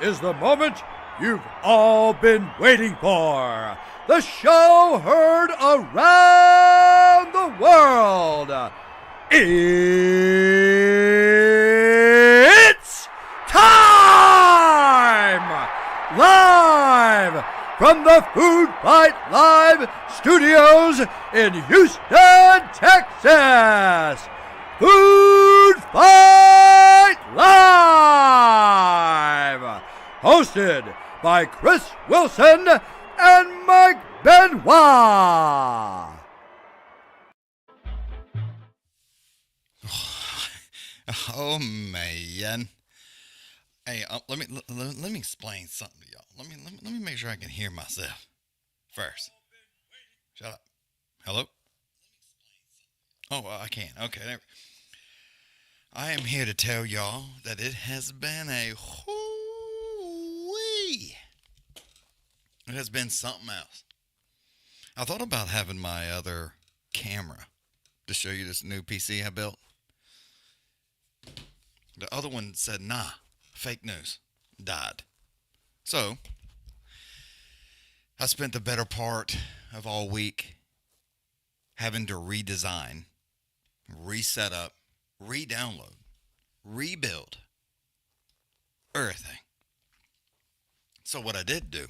is the moment you've all been waiting for. The show heard around the world. It's time! Live from the Food Fight Live studios in Houston, Texas. Food Fight Live! Hosted by Chris Wilson and MIKEBENOIT. Oh man! Hey, let me explain something to y'all. Let me make sure I can hear myself first. Shut up. Hello. Oh, I can. Okay. There. I am here to tell y'all that it has been a whoo-wee. It has been something else. I thought about having my other camera to show you this new PC I built. The other one said, nah, fake news, died. So, I spent the better part of all week having to redesign, reset up, re-download, rebuild, everything. So what I did do,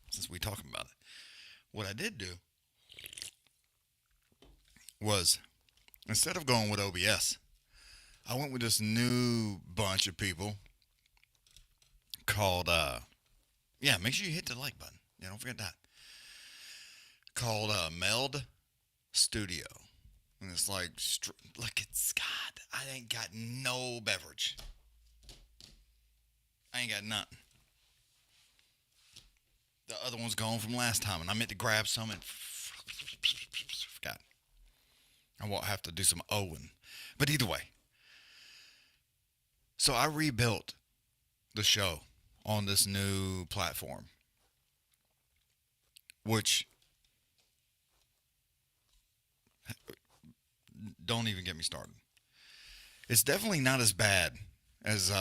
since we talking about it, what I did do was, instead of going with OBS, I went with this new bunch of people called, make sure you hit the like button. Yeah, don't forget that. Called Meld Studio. And it's like, look, it's God, I ain't got no beverage. I ain't got nothing. The other one's gone from last time, and I meant to grab some and forgot. I won't have to do some Owen. But either way. So I rebuilt the show on this new platform, which, don't even get me started. It's definitely not as bad as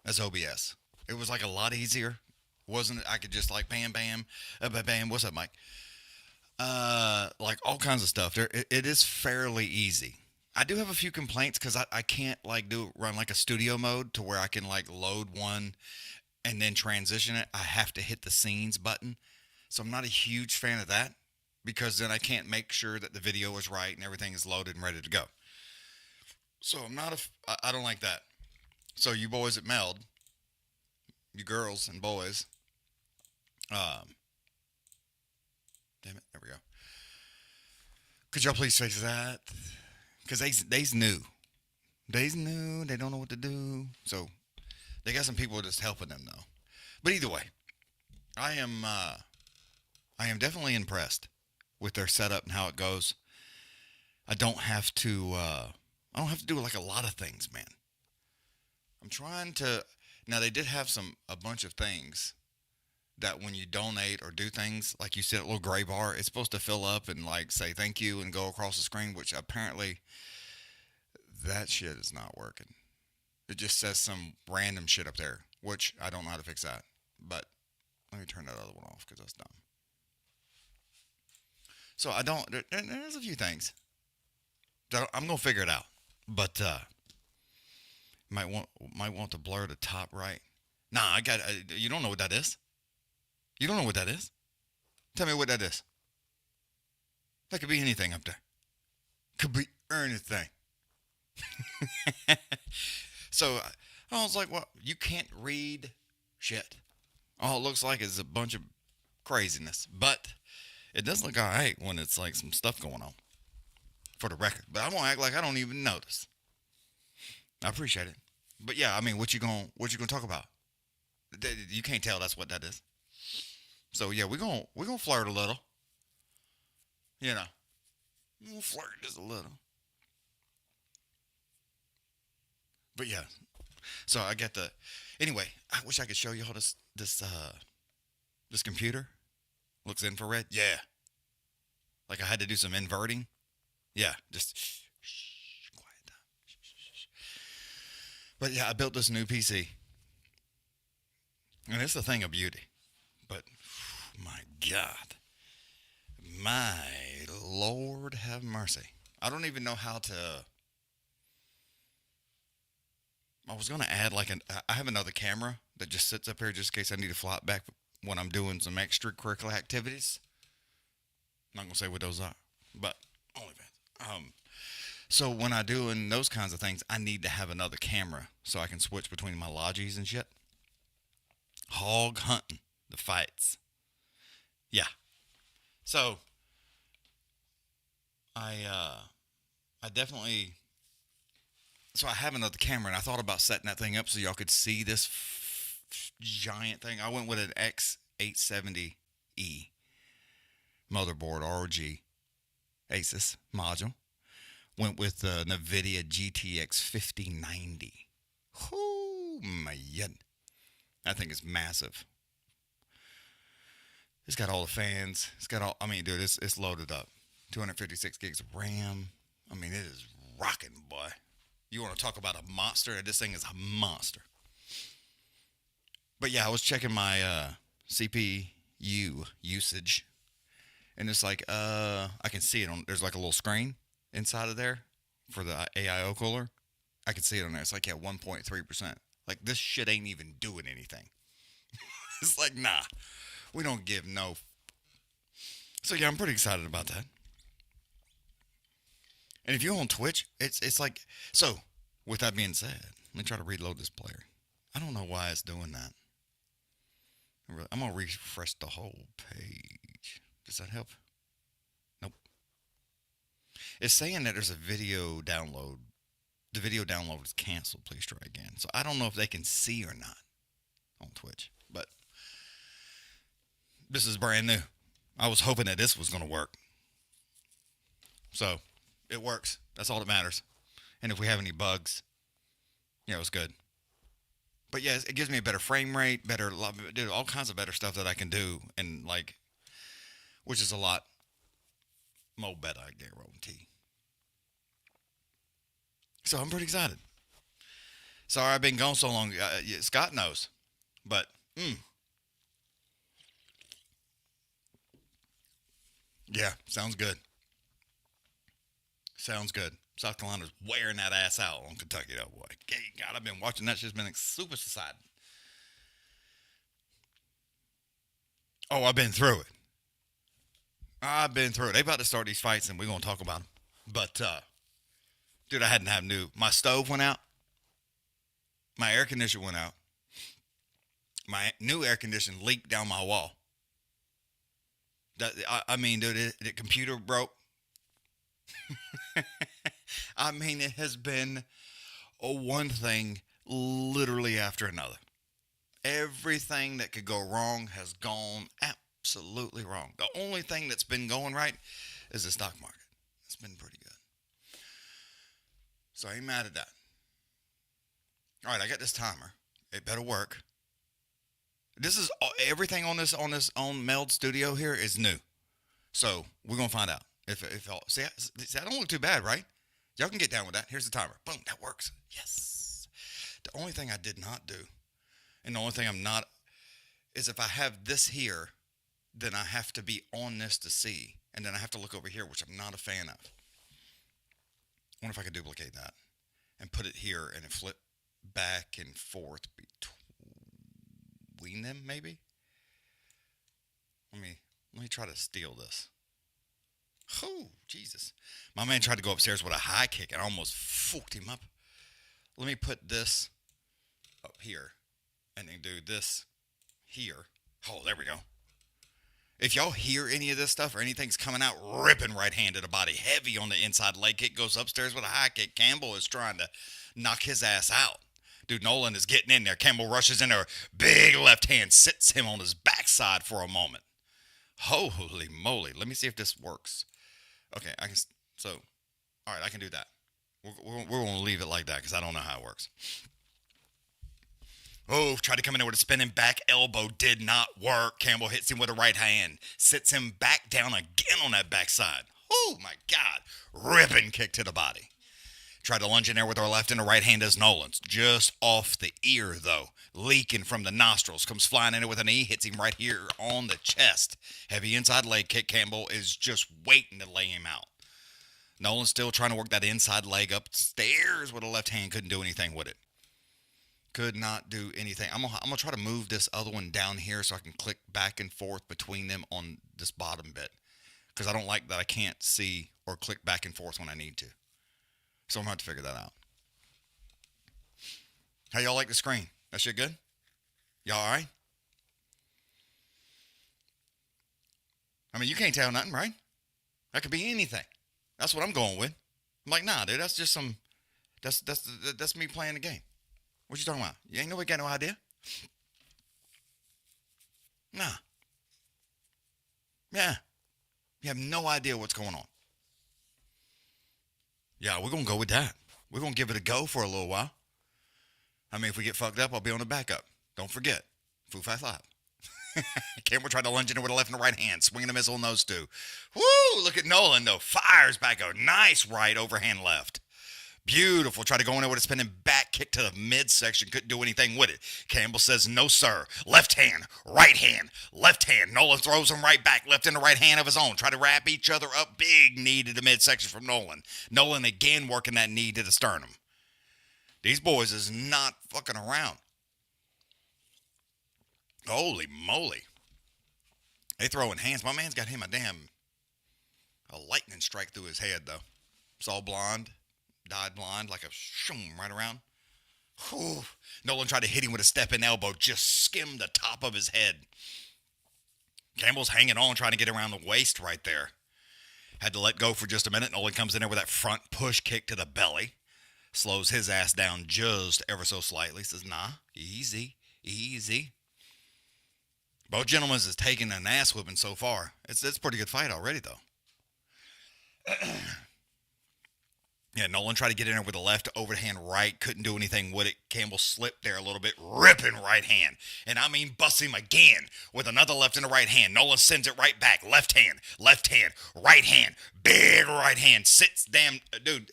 OBS. It was like a lot easier. Wasn't it? I could just like bam, bam. What's up, Mike? Like all kinds of stuff. It is fairly easy. I do have a few complaints because I can't like run like a studio mode to where I can like load one and then transition it. I have to hit the scenes button. So I'm not a huge fan of that because then I can't make sure that the video is right and everything is loaded and ready to go. So I don't like that. So you boys at Meld, you girls and boys, damn it, there we go. Could y'all please fix that? Because they's new. They's new. They don't know what to do. So they got some people just helping them though. But either way, I am definitely impressed with their setup and how it goes. I don't have to do like a lot of things, man. I'm trying to. Now they did have a bunch of things that when you donate or do things, like you see that little gray bar, it's supposed to fill up and like say thank you and go across the screen, which apparently that shit is not working. It just says some random shit up there, which I don't know how to fix that. But let me turn that other one off because that's dumb. So there's a few things that I'm going to figure it out. But might want to blur the top right. Nah, you don't know what that is? You don't know what that is? Tell me what that is. That could be anything up there. Could be anything. So I was like, well, you can't read shit. All it looks like is a bunch of craziness. But it does look all right when it's like some stuff going on. For the record. But I won't act like I don't even notice. I appreciate it. But yeah, I mean, what you gonna talk about? You can't tell that's what that is. So yeah, we're gonna flirt a little. You know. We'll flirt just a little. But yeah. So I got anyway, I wish I could show you all this computer. Looks infrared. Yeah. Like I had to do some inverting. Yeah, just quiet down. But yeah, I built this new PC. And it's a thing of beauty. But, my God. My Lord have mercy. I don't even know how to... I was going to add I have another camera that just sits up here just in case I need to fly it back when I'm doing some extracurricular activities. I'm not going to say what those are, but OnlyFans. So when I doing those kinds of things, I need to have another camera so I can switch between my lodges and shit. Hog hunting, the fights. Yeah. So I definitely... So I have another camera, and I thought about setting that thing up so y'all could see this giant thing. I went with an X870E motherboard, ROG Asus module. Went with the NVIDIA GTX 5090. Oh, man. That thing is massive. It's got all the fans. It's got all... I mean, dude, it's loaded up. 256 gigs of RAM. I mean, it is rocking, boy. You want to talk about a monster? This thing is a monster. But yeah, I was checking my CPU usage. And it's like, I can see it on, there's like a little screen inside of there for the AIO cooler. I can see it on there. It's like, yeah, 1.3%. Like, this shit ain't even doing anything. It's like, nah, we don't give no. So yeah, I'm pretty excited about that. And if you're on Twitch, it's like, so with that being said, let me try to reload this player. I don't know why it's doing that. I'm going to refresh the whole page. Does that help? Nope. It's saying that there's a video download. The video download is canceled. Please try again. So I don't know if they can see or not on Twitch, but this is brand new. I was hoping that this was going to work. So it works. That's all that matters. And if we have any bugs, it's good. But yeah, it gives me a better frame rate, better, dude, all kinds of better stuff that I can do, and like, which is a lot more better, I guarantee. So I'm pretty excited. Sorry I've been gone so long. Scott knows, but yeah, sounds good. Sounds good. South Carolina's wearing that ass out on Kentucky, though, boy. God, I've been watching that shit's been super exciting. Oh, I've been through it. They about to start these fights, and we're going to talk about them. But, dude, I had to have new. My stove went out. My air conditioner went out. My new air conditioner leaked down my wall. I mean, dude, the computer broke. I mean, it has been one thing literally after another. Everything that could go wrong has gone absolutely wrong. The only thing that's been going right is the stock market. It's been pretty good. So I ain't mad at that. All right, I got this timer. It better work. This is everything on Meld Studio here is new. So we're going to find out. If all, see, I don't look too bad, right? Y'all can get down with that. Here's the timer. Boom, that works. Yes. The only thing I did not do, and the only thing I'm not, is if I have this here, then I have to be on this to see. And then I have to look over here, which I'm not a fan of. I wonder if I could duplicate that and put it here and it flip back and forth between them, maybe? Let me try to steal this. Oh, Jesus. My man tried to go upstairs with a high kick and I almost fucked him up. Let me put this up here and then do this here. Oh, there we go. If y'all hear any of this stuff or anything's coming out ripping right hand to the body, heavy on the inside leg kick, goes upstairs with a high kick. Campbell is trying to knock his ass out. Dude, Nolan is getting in there. Campbell rushes in there. Big left hand sits him on his backside for a moment. Holy moly. Let me see if this works. Okay, I can, so, all right, I can do that. We're going to leave it like that because I don't know how it works. Oh, tried to come in there with a spinning back elbow. Did not work. Campbell hits him with a right hand. Sits him back down again on that backside. Oh, my God. Ripping kick to the body. Tried to lunge in there with her left and her right hand as Nolan's. Just off the ear, though. Leaking from the nostrils. Comes flying in it with a knee. Hits him right here on the chest. Heavy inside leg kick. Campbell is just waiting to lay him out. Nolan's still trying to work that inside leg upstairs with a left hand. Couldn't do anything with it. Could not do anything. I'm gonna try to move this other one down here so I can click back and forth between them on this bottom bit. Because I don't like that I can't see or click back and forth when I need to. So I'm going to have to figure that out. How y'all like the screen? That shit good? Y'all all right? I mean, you can't tell nothing, right? That could be anything. That's what I'm going with. I'm like, nah, dude, that's just some... That's me playing the game. What you talking about? You ain't nobody got no idea? Nah. Yeah. You have no idea what's going on. Yeah, we're going to go with that. We're going to give it a go for a little while. I mean, if we get fucked up, I'll be on the backup. Don't forget, Foodfightlive. Campbell tried to lunge in it with a left and a right hand, swinging a missile on those two. Woo! Look at Nolan, though. Fires back a nice right overhand left. Beautiful. Tried to go in there with a spinning back kick to the midsection. Couldn't do anything with it. Campbell says, no, sir. Left hand, right hand, left hand. Nolan throws him right back. Left and the right hand of his own. Try to wrap each other up. Big knee to the midsection from Nolan. Nolan again working that knee to the sternum. These boys is not fucking around. Holy moly. They throwing hands. My man's got him a lightning strike through his head, though. It's all blonde. Died blind like a shoom right around. Whew. Nolan tried to hit him with a step-in elbow. Just skimmed the top of his head. Campbell's hanging on, trying to get around the waist right there. Had to let go for just a minute. Nolan comes in there with that front push kick to the belly. Slows his ass down just ever so slightly. Says, nah, easy, easy. Both gentlemen is taking an ass whipping so far. It's a pretty good fight already, though. Yeah, Nolan tried to get in there with a left overhand right. Couldn't do anything with it. Campbell slipped there a little bit. Ripping right hand. And I mean busts him again with another left and a right hand. Nolan sends it right back. Left hand, right hand. Big right hand. Sits damn... Dude,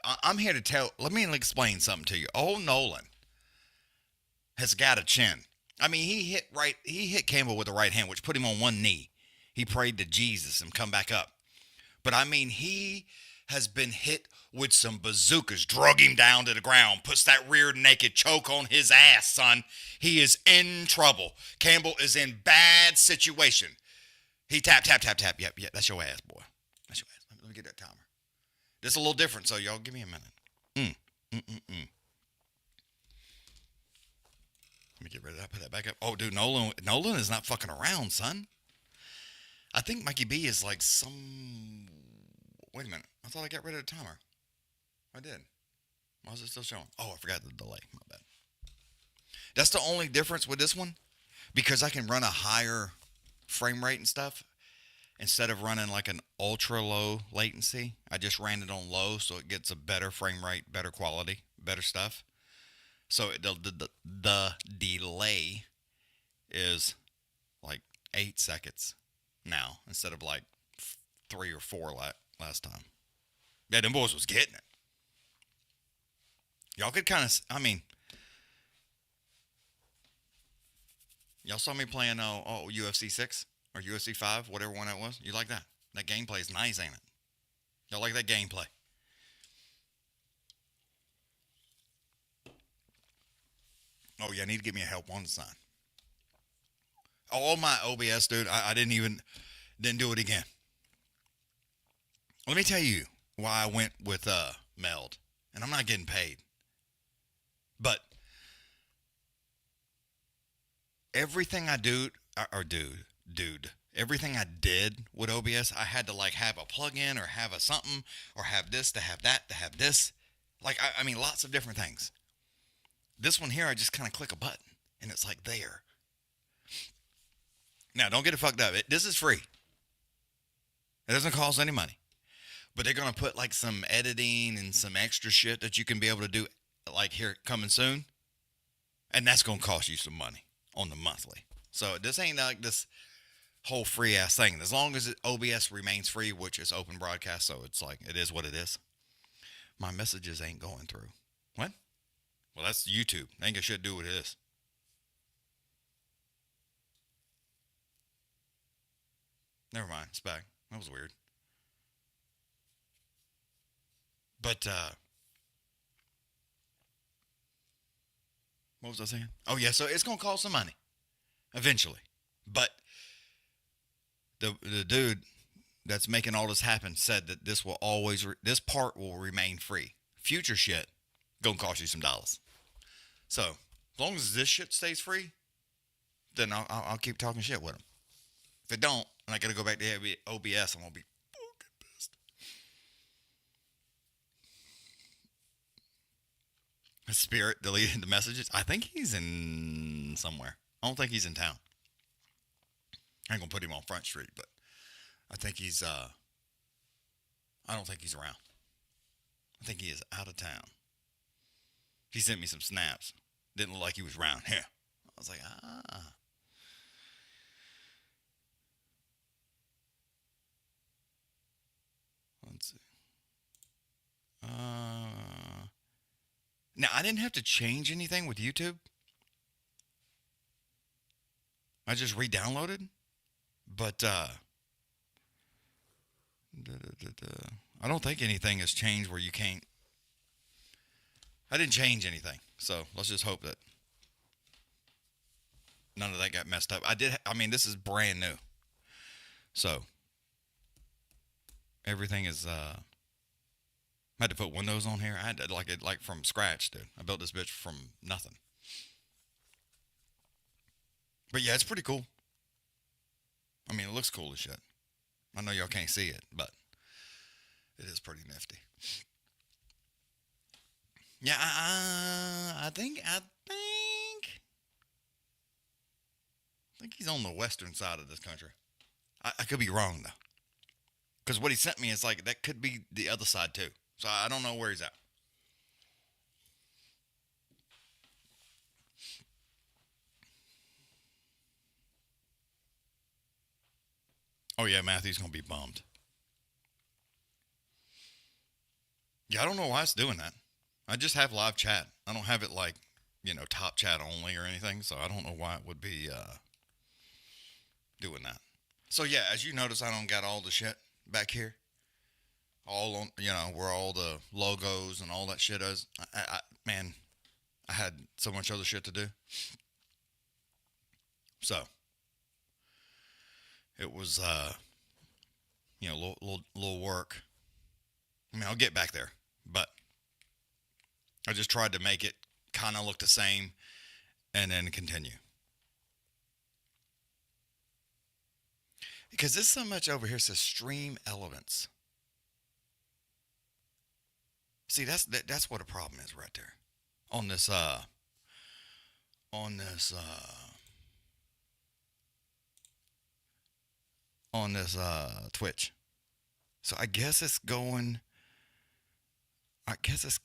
I'm here to tell... Let me explain something to you. Old Nolan has got a chin. I mean, he hit Campbell with the right hand, which put him on one knee. He prayed to Jesus and come back up. But I mean, he has been hit with some bazookas, drug him down to the ground, puts that rear naked choke on his ass, son. He is in trouble. Campbell is in bad situation. He tap. Yep, that's your ass, boy. That's your ass. Let me get that timer. This is a little different, so y'all give me a minute. Let me get rid of that, put that back up. Oh, dude, Nolan is not fucking around, son. I think Mikey B is like some... Wait a minute. I thought I got rid of the timer. I did. Why is it still showing? Oh, I forgot the delay. My bad. That's the only difference with this one. Because I can run a higher frame rate and stuff. Instead of running like an ultra low latency. I just ran it on low so it gets a better frame rate, better quality, better stuff. So the delay is like 8 seconds now. Instead of like 3 or 4 last time. Yeah, them boys was getting it. Y'all could kind of, I mean, y'all saw me playing UFC 6 or UFC 5, whatever one that was. You like that? That gameplay is nice, ain't it? Y'all like that gameplay? Oh, yeah, I need to get me a help on the sign. All my OBS, dude, I didn't do it again. Let me tell you why I went with Meld. And I'm not getting paid. But everything I do, everything I did with OBS, I had to like have a plug-in or have a something or have this to have that to have this. Like, I mean, lots of different things. This one here, I just kind of click a button and it's like there. Now, don't get it fucked up. This is free. It doesn't cost any money. But they're going to put like some editing and some extra shit that you can be able to do like here coming soon. And that's going to cost you some money on the monthly. So this ain't like this whole free ass thing. As long as OBS remains free, which is open broadcast. So it's like, it is what it is. My messages ain't going through. What? Well, that's YouTube. Ain't got shit to do with this. Never mind. It's back. That was weird. But, what was I saying? Oh, yeah. So it's going to cost some money eventually. But the dude that's making all this happen said that this will always, this part will remain free. Future shit going to cost you some dollars. So, as long as this shit stays free, then I'll keep talking shit with him. If it don't, and I got to go back to OBS, I'm going to be fucking pissed. His spirit deleted the messages. I think he's in somewhere. I don't think he's in town. I ain't going to put him on Front Street, but I think he's, I don't think he's around. I think he is out of town. He sent me some snaps. Didn't look like he was around here. I was like, Let's see. Now, I didn't have to change anything with YouTube. I just re-downloaded. But, I don't think anything has changed where you can't. I didn't change anything. So, let's just hope that none of that got messed up. This is brand new. So, everything is, I had to put windows on here. I had to, like from scratch, dude. I built this bitch from nothing. But yeah, it's pretty cool. I mean, it looks cool as shit. I know y'all can't see it, but it is pretty nifty. Yeah, I think he's on the western side of this country. I could be wrong, though. Because what he sent me is like, that could be the other side, too. So I don't know where he's at. Oh, yeah, Matthew's going to be bummed. Yeah, I don't know why it's doing that. I just have live chat. I don't have it like, top chat only or anything. So I don't know why it would be doing that. So, yeah, as you notice, I don't got all the shit back here. All on, where all the logos and all that shit is. Man, I had so much other shit to do. So, it was, little work. I mean, I'll get back there, but I just tried to make it kind of look the same and then continue. Because there's so much over here says stream elements. See, that's what a problem is right there. On this Twitch. So I guess it's going. I guess it's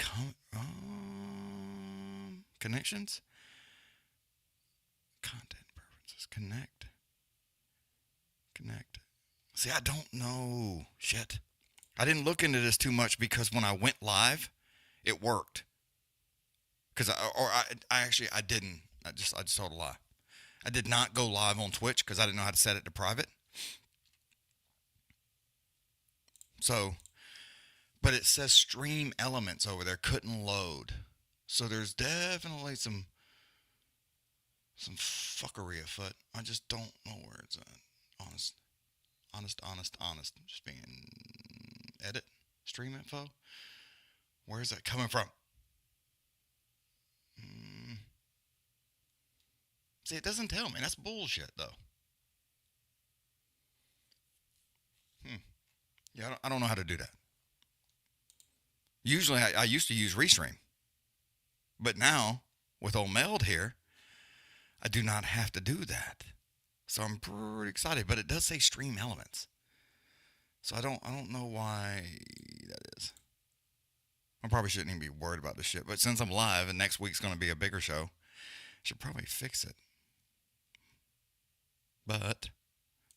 connections. Content preferences. Connect. See, I don't know. Shit. I didn't look into this too much because when I went live, it worked. Because I didn't. I just told a lie. I did not go live on Twitch because I didn't know how to set it to private. So, but it says stream elements over there couldn't load. So there's definitely some fuckery afoot. I just don't know where it's at. Honest. Just being edit stream info. Where is that coming from? See, it doesn't tell me. That's bullshit, though. Yeah, I don't know how to do that. Usually, I used to use Restream. But now, with old Meld here, I do not have to do that. So I'm pretty excited. But it does say stream elements. So I don't know why that is. I probably shouldn't even be worried about this shit. But since I'm live and next week's going to be a bigger show, I should probably fix it. But,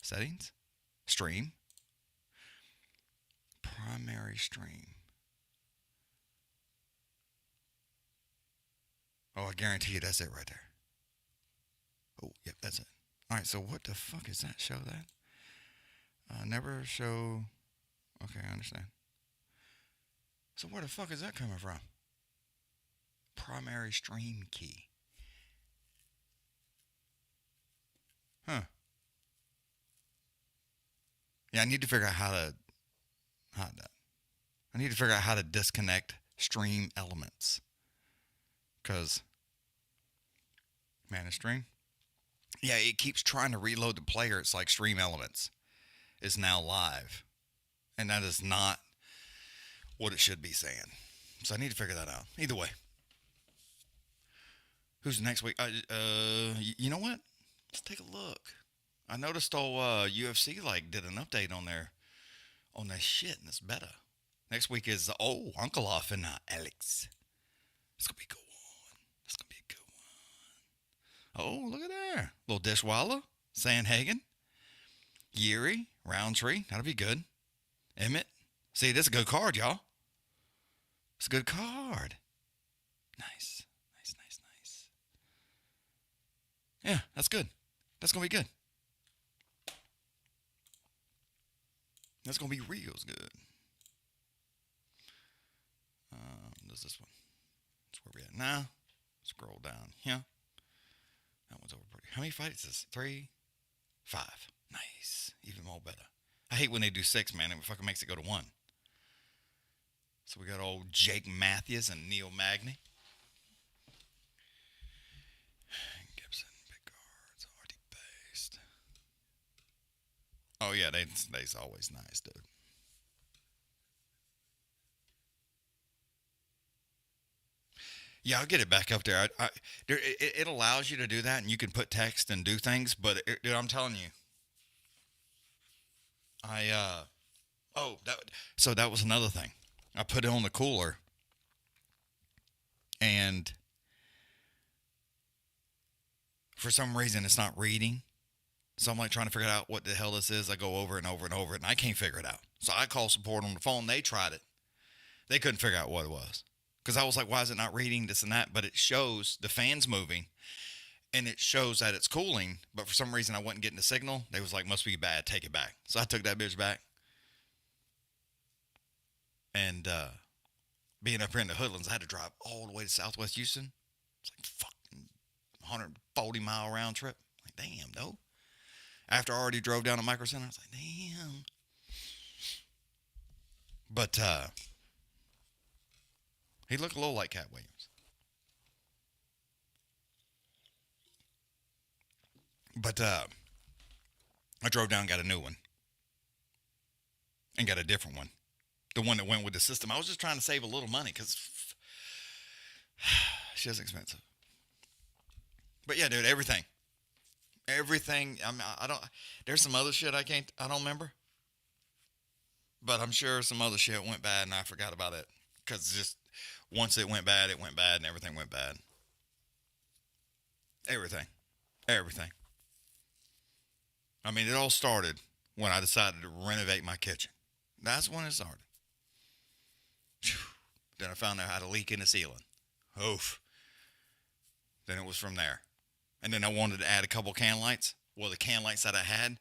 settings, stream, primary stream. Oh, I guarantee you that's it right there. Oh, yep, that's it. All right, so what the fuck is that? Show that? Never show. Okay, I understand. So where the fuck is that coming from? Primary stream key. Huh. Yeah, I need to figure out how to disconnect stream elements. Because, man, the stream. Yeah, it keeps trying to reload the player. It's like stream elements is now live. And that is not what it should be saying. So I need to figure that out. Either way. Who's next week? You know what? Let's take a look. I noticed UFC did an update on their shit, and it's better. Next week is Uncle Off and Alex. It's gonna be a good one. It's gonna be a good one. Oh, look at there. Little Dishwalla, Sandhagen, Yeri, Roundtree. That'll be good. Emmett. See, this is a good card, y'all. It's a good card. Nice. Yeah, that's good. That's going to be good. That's going to be real good. Does this one? That's where we at now. Scroll down here. That one's over pretty. How many fights is this? 3? 5. Nice. Even more better. I hate when they do 6, man. It fucking makes it go to 1. So we got old Jake Matthews and Neil Magny. Gibson, big cards, already based. Oh yeah, they's always nice, dude. Yeah, I'll get it back up there. It allows you to do that, and you can put text and do things. But dude, I'm telling you, so that was another thing. I put it on the cooler, and for some reason it's not reading. So I'm like trying to figure out what the hell this is. I go over and over and over it, and I can't figure it out. So I call support on the phone. They tried it. They couldn't figure out what it was. Because I was like, why is it not reading this and that? But it shows the fan's moving, and it shows that it's cooling. But for some reason, I wasn't getting the signal. They was like, must be bad. Take it back. So I took that bitch back. And being up here in the Hoodlands, I had to drive all the way to Southwest Houston. It's like fucking 140-mile round trip. Like, damn, no. After I already drove down to Micro Center, I was like, damn. But he looked a little like Cat Williams. But I drove down and got a new one. And got a different one. The one that went with the system. I was just trying to save a little money because shit's expensive. But yeah, dude, everything. I don't. There's some other shit I don't remember. But I'm sure some other shit went bad and I forgot about it. Because just once it went bad, and everything went bad. Everything. I mean, it all started when I decided to renovate my kitchen. That's when it started. Then I found out how to leak in the ceiling. Oof. Then it was from there. And then I wanted to add a couple can lights. Well, the can lights that I had,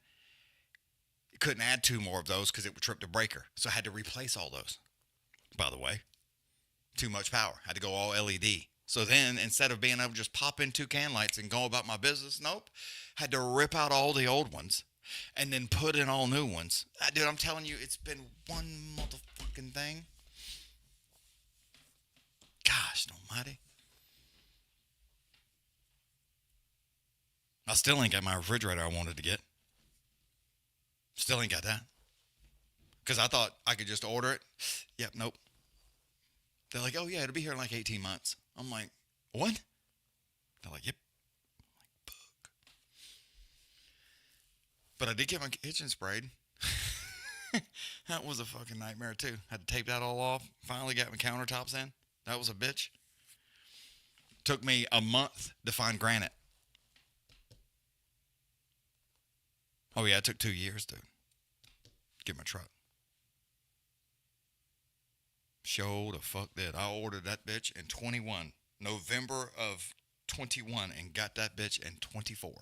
couldn't add 2 more of those because it would trip the breaker. So I had to replace all those. By the way, too much power. Had to go all LED. So then, instead of being able to just pop in 2 can lights and go about my business, nope. Had to rip out all the old ones and then put in all new ones. Dude, I'm telling you, it's been one motherfucking thing. Gosh almighty. I still ain't got my refrigerator I wanted to get. Still ain't got that. Because I thought I could just order it. Yep, nope. They're like, oh yeah, it'll be here in like 18 months. I'm like, what? They're like, yep. I'm like, fuck. But I did get my kitchen sprayed. That was a fucking nightmare too. Had to tape that all off. Finally got my countertops in. That was a bitch. Took me a month to find granite. Oh yeah, it took 2 years to get my truck. Show the fuck that. I ordered that bitch in 21. November of 21 and got that bitch in 24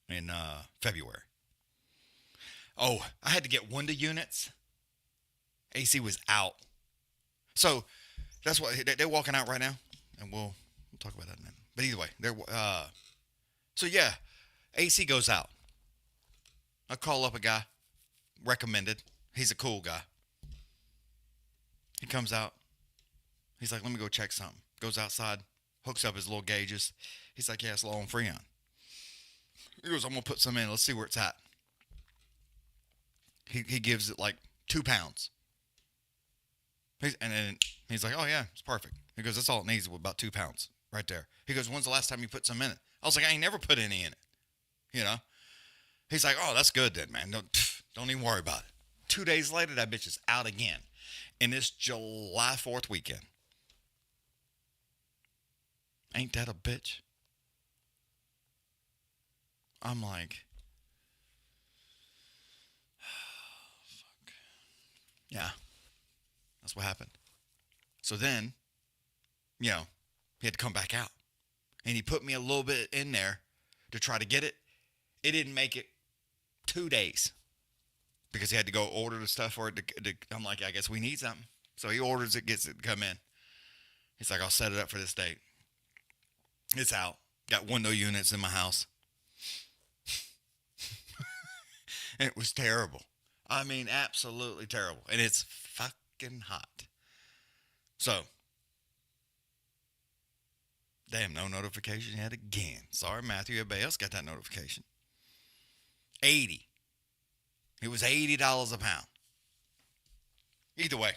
in February. Oh, I had to get window units. AC was out. So that's what they're walking out right now, and we'll talk about that in a minute. But either way, they're so yeah, AC goes out. I call up a guy, recommended. He's a cool guy. He comes out. He's like, let me go check something. Goes outside, hooks up his little gauges. He's like, yeah, it's low on Freon. He goes, I'm going to put some in. Let's see where it's at. He gives it like 2 pounds. And then he's like, oh, yeah, it's perfect. He goes, that's all it needs, about 2 pounds right there. He goes, when's the last time you put some in it? I was like, I ain't never put any in it. You know? He's like, oh, that's good then, man. Don't even worry about it. 2 days later, that bitch is out again. And it's July 4th weekend. Ain't that a bitch? I'm like, fuck. Yeah, that's what happened. So then, he had to come back out. And he put me a little bit in there to try to get it. It didn't make it 2 days. Because he had to go order the stuff for it. I'm like, I guess we need something. So he orders it, gets it to come in. He's like, I'll set it up for this date. It's out. Got window units in my house. It was terrible. I mean, absolutely terrible. And it's fucking hot. So, damn, no notification yet again. Sorry, Matthew. Everybody else got that notification. 80. It was $80 a pound. Either way,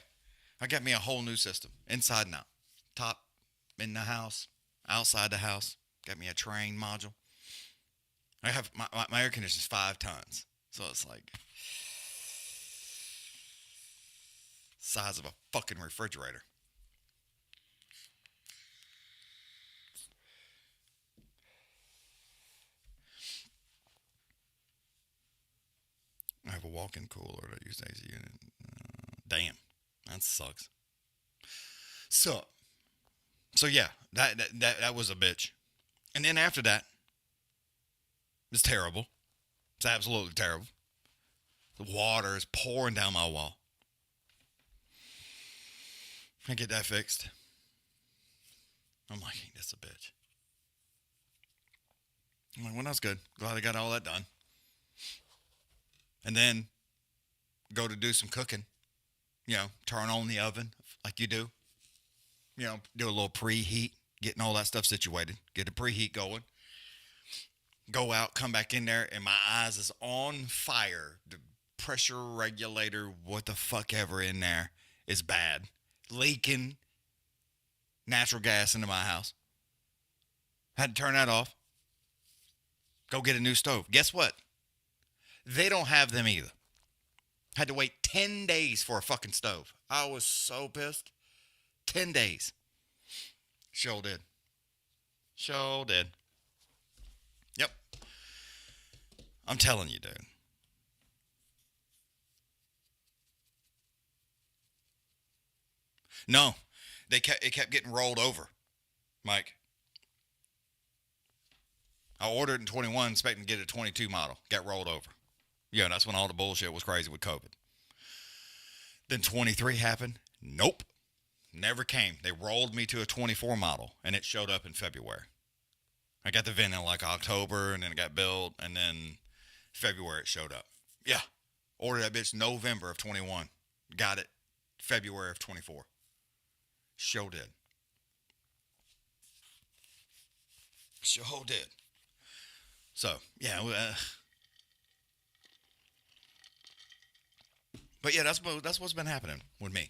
I got me a whole new system, inside and out. Top in the house, outside the house. Got me a train module. I have my air conditioner's 5 tons, so it's like size of a fucking refrigerator. I have a walk-in cooler that use AC unit. Damn, that sucks. So yeah, that was a bitch. And then after that, it's terrible. It's absolutely terrible. The water is pouring down my wall. I get that fixed. I'm like, ain't this a bitch? I'm like, well, that's good. Glad I got all that done. And then go to do some cooking. Turn on the oven like you do. Do a little preheat, getting all that stuff situated. Get the preheat going. Go out, come back in there, and my eyes is on fire. The pressure regulator, what the fuck ever in there is bad. Leaking natural gas into my house. Had to turn that off. Go get a new stove. Guess what? They don't have them either. Had to wait 10 days for a fucking stove. I was so pissed. 10 days. Sure did. Yep. I'm telling you, dude. No. It kept getting rolled over, Mike. I ordered in 21, expecting to get a 22 model. Got rolled over. That's when all the bullshit was crazy with COVID. Then 23 happened. Nope. Never came. They rolled me to a 24 model, and it showed up in February. I got the VIN in like October, and then it got built, and then February it showed up. Yeah. Ordered that bitch November of 21. Got it February of 24. Sure did. So, yeah. But yeah, that's what's been happening with me.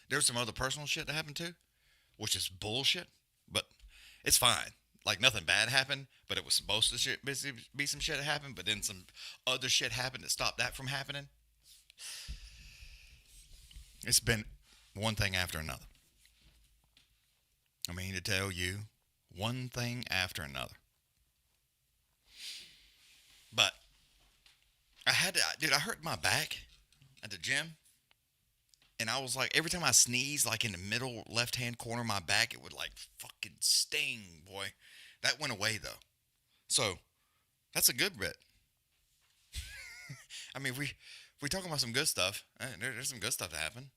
There's some other personal shit that happened too, which is bullshit, but it's fine. Like nothing bad happened, but it was supposed to be some shit that happened, but then some other shit happened that stopped that from happening. It's been one thing after another. I mean to tell you, one thing after another. But I hurt my back at the gym. And I was like, every time I sneeze, like in the middle left-hand corner of my back, it would like fucking sting, boy. That went away, though. So, that's a good bit. I mean, we talking about some good stuff. There's some good stuff to happen.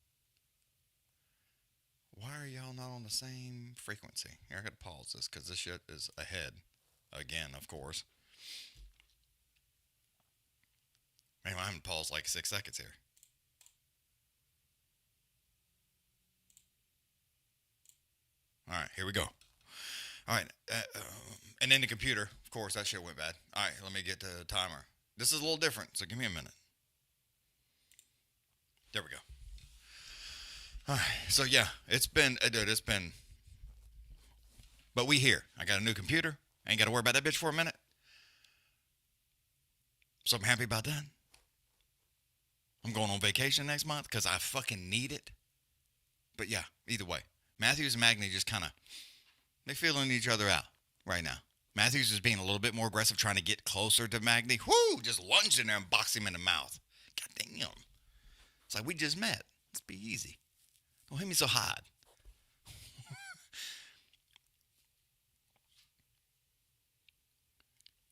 Why are y'all not on the same frequency? Here, I got to pause this because this shit is ahead. Again, of course. Man, I haven't paused like 6 seconds here. All right, here we go. All right, and then the computer, of course, that shit went bad. All right, let me get the timer. This is a little different, so give me a minute. There we go. All right, so yeah, it's been, but we here. I got a new computer. I ain't got to worry about that bitch for a minute. So I'm happy about that. I'm going on vacation next month because I fucking need it. But yeah, either way. Matthews and Magny just kind of, they feeling each other out right now. Matthews is being a little bit more aggressive, trying to get closer to Magny. Whoo! Just lunge in there and box him in the mouth. God damn. It's like we just met. Let's be easy. Don't hit me so hard.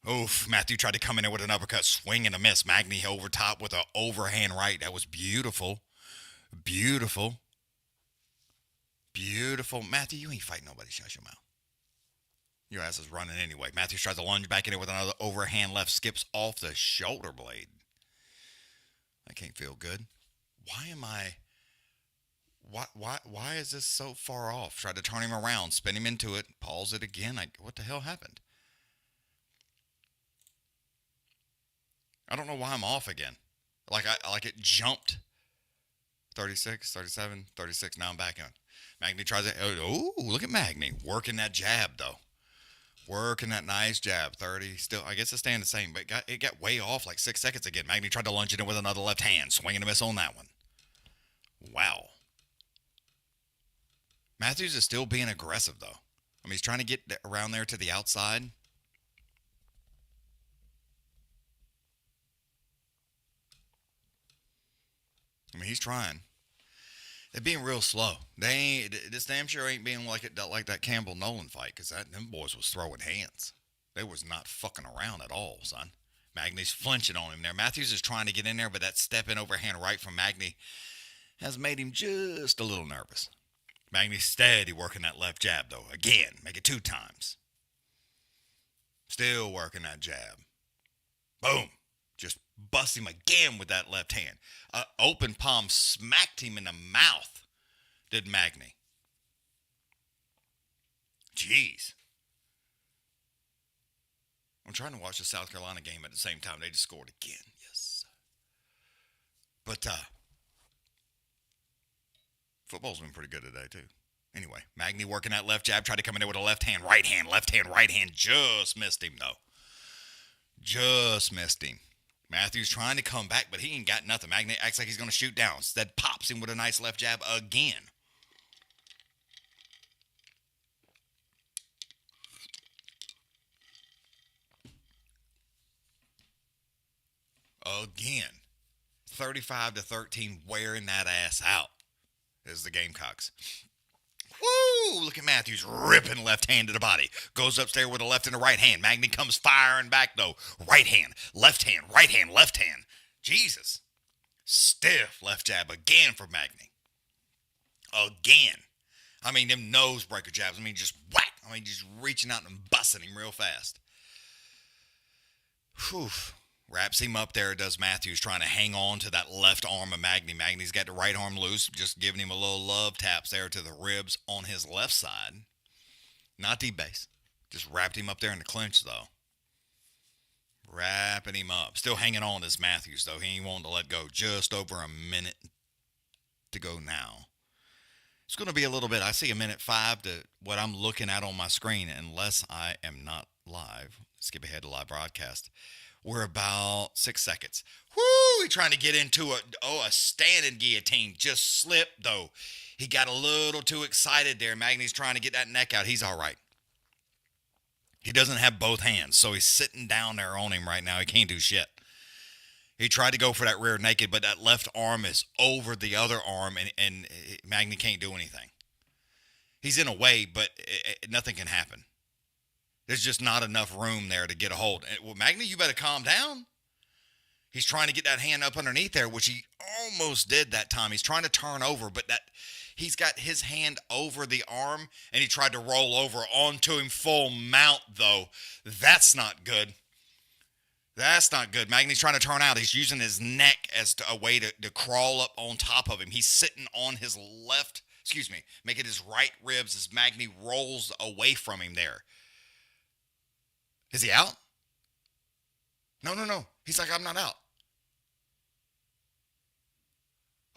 Oof, Matthew tried to come in there with an uppercut, swing and a miss. Magny over top with an overhand right. That was beautiful. Beautiful. Beautiful. Matthew, you ain't fighting nobody. Shut your mouth. Your ass is running anyway. Matthews tries to lunge back in there with another overhand left. Skips off the shoulder blade. I can't feel good. Why am I... Why is this so far off? Tried to turn him around, spin him into it, pause it again. What the hell happened? I don't know why I'm off again. Like it jumped. 36, 37, 36. Now I'm back in. Magny tries it. Oh, look at Magny. Working that jab, though. Working that nice jab. 30. Still, I guess it's staying the same, but it got way off like 6 seconds again. Magny tried to lunge it in with another left hand. Swing and a miss on that one. Wow. Matthews is still being aggressive, though. I mean, he's trying to get around there to the outside. I mean, he's trying. They're being real slow. This damn sure ain't being like that Campbell Nolan fight, because them boys was throwing hands. They was not fucking around at all, son. Magny's flinching on him there. Matthews is trying to get in there, but that step-in overhand right from Magny has made him just a little nervous. Magny's steady working that left jab, though. Again, make it 2 times. Still working that jab. Boom. Just bust him again with that left hand. Open palm smacked him in the mouth, did Magny. Jeez. I'm trying to watch the South Carolina game at the same time. They just scored again. Yes. But football's been pretty good today, too. Anyway, Magny working that left jab. Tried to come in there with a left hand, right hand, left hand, right hand. Just missed him, though. Just missed him. Matthews trying to come back, but he ain't got nothing. Magny acts like he's going to shoot down. Instead, pops him with a nice left jab again. Again. 35-13, wearing that ass out is the Gamecocks. Woo! Look at Matthews ripping left hand to the body. Goes upstairs with a left and a right hand. Magny comes firing back, though. Right hand, left hand, right hand, left hand. Jesus. Stiff left jab again for Magny. Again. I mean, them nose breaker jabs. I mean, just whack. I mean, just reaching out and busting him real fast. Whew. Wraps him up there, does Matthews, trying to hang on to that left arm of Magny. Magny's got the right arm loose, just giving him a little love taps there to the ribs on his left side. Not D-base. Just wrapped him up there in the clinch, though. Wrapping him up. Still hanging on this Matthews, though. He ain't wanting to let go. Just over a minute to go now. It's going to be a little bit. I see a minute 5 to what I'm looking at on my screen, unless I am not live. Skip ahead to live broadcast. We're about 6 seconds. Woo! He's trying to get into a standing guillotine. Just slipped, though. He got a little too excited there. Magny's trying to get that neck out. He's all right. He doesn't have both hands, so he's sitting down there on him right now. He can't do shit. He tried to go for that rear naked, but that left arm is over the other arm, and Magny can't do anything. He's in a way, but nothing can happen. There's just not enough room there to get a hold. Well, Magny, you better calm down. He's trying to get that hand up underneath there, which he almost did that time. He's trying to turn over, but he's got his hand over the arm, and he tried to roll over onto him full mount, though. That's not good. That's not good. Magny's trying to turn out. He's using his neck as a way to crawl up on top of him. He's sitting on his making his right ribs as Magny rolls away from him there. Is he out? No. He's like, I'm not out.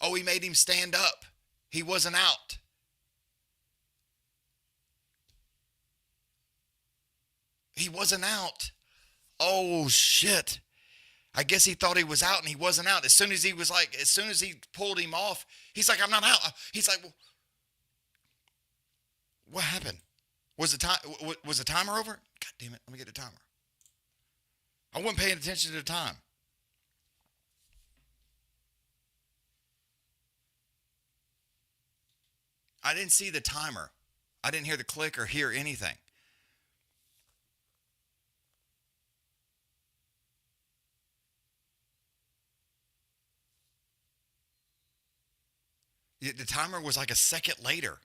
Oh, he made him stand up. He wasn't out. He wasn't out. Oh, shit. I guess he thought he was out and he wasn't out. As soon as he pulled him off, he's like, I'm not out. He's like, well, what happened? Was the timer over? God damn it. Let me get the timer. I wasn't paying attention to the time. I didn't see the timer. I didn't hear the click or hear anything. The timer was like a second later.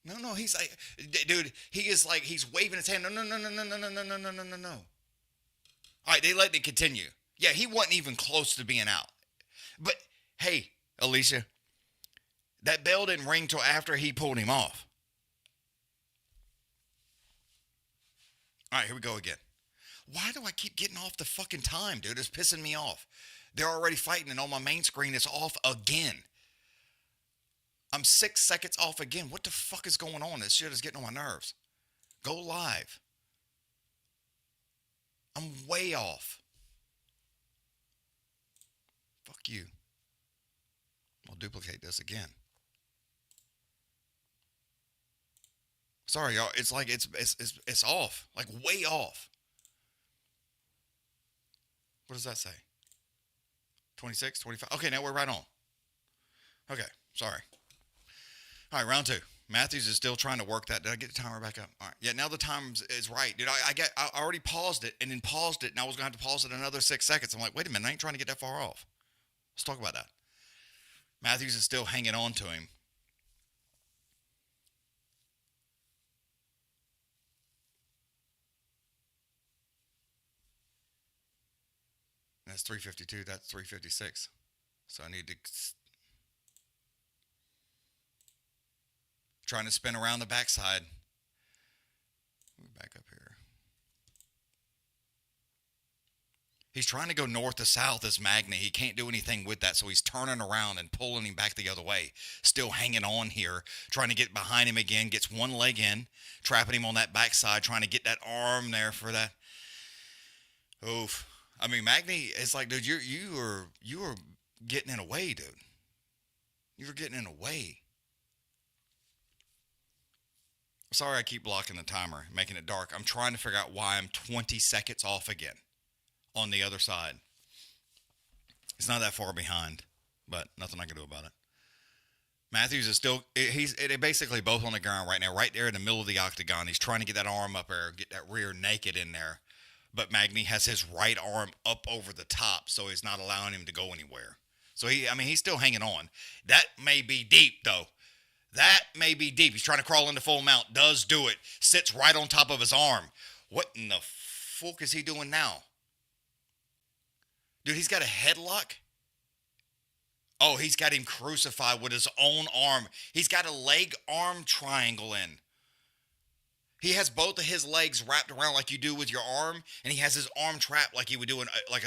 No, he's like, dude, he is like, he's waving his hand. No. All right, they let it continue. Yeah, he wasn't even close to being out. But, hey, Alicia, that bell didn't ring till after he pulled him off. All right, here we go again. Why do I keep getting off the fucking time, dude? It's pissing me off. They're already fighting, and on my main screen, it's off again. I'm 6 seconds off again. What the fuck is going on? This shit is getting on my nerves. Go live. I'm way off. Fuck you. I'll duplicate this again. Sorry, y'all. It's like it's off. Like way off. What does that say? 26, 25. Okay, now we're right on. Okay, sorry. All right, round two. Matthews is still trying to work that. Did I get the timer back up? All right. Yeah, now the time is right. Dude, I already paused it and then paused it, and I was going to have to pause it another 6 seconds. I'm like, wait a minute, I ain't trying to get that far off. Let's talk about that. Matthews is still hanging on to him. That's 352. That's 356. So I need to... Trying to spin around the backside. Back up here. He's trying to go north to south as Magny. He can't do anything with that, so he's turning around and pulling him back the other way. Still hanging on here, trying to get behind him again. Gets one leg in, trapping him on that backside, trying to get that arm there for that. Oof. I mean, Magny is like, dude, you were getting in a way, dude. You were getting in a way. Sorry I keep blocking the timer, making it dark. I'm trying to figure out why I'm 20 seconds off again on the other side. It's not that far behind, but nothing I can do about it. Matthews is still, they're basically both on the ground right now, right there in the middle of the octagon. He's trying to get that arm up there, get that rear naked in there. But Magny has his right arm up over the top, so he's not allowing him to go anywhere. So, he's still hanging on. That may be deep, though. That may be deep. He's trying to crawl into full mount. Does do it. Sits right on top of his arm. What in the fuck is he doing now? Dude, he's got a headlock. Oh, he's got him crucified with his own arm. He's got a leg-arm triangle in. He has both of his legs wrapped around like you do with your arm, and he has his arm trapped like he would do like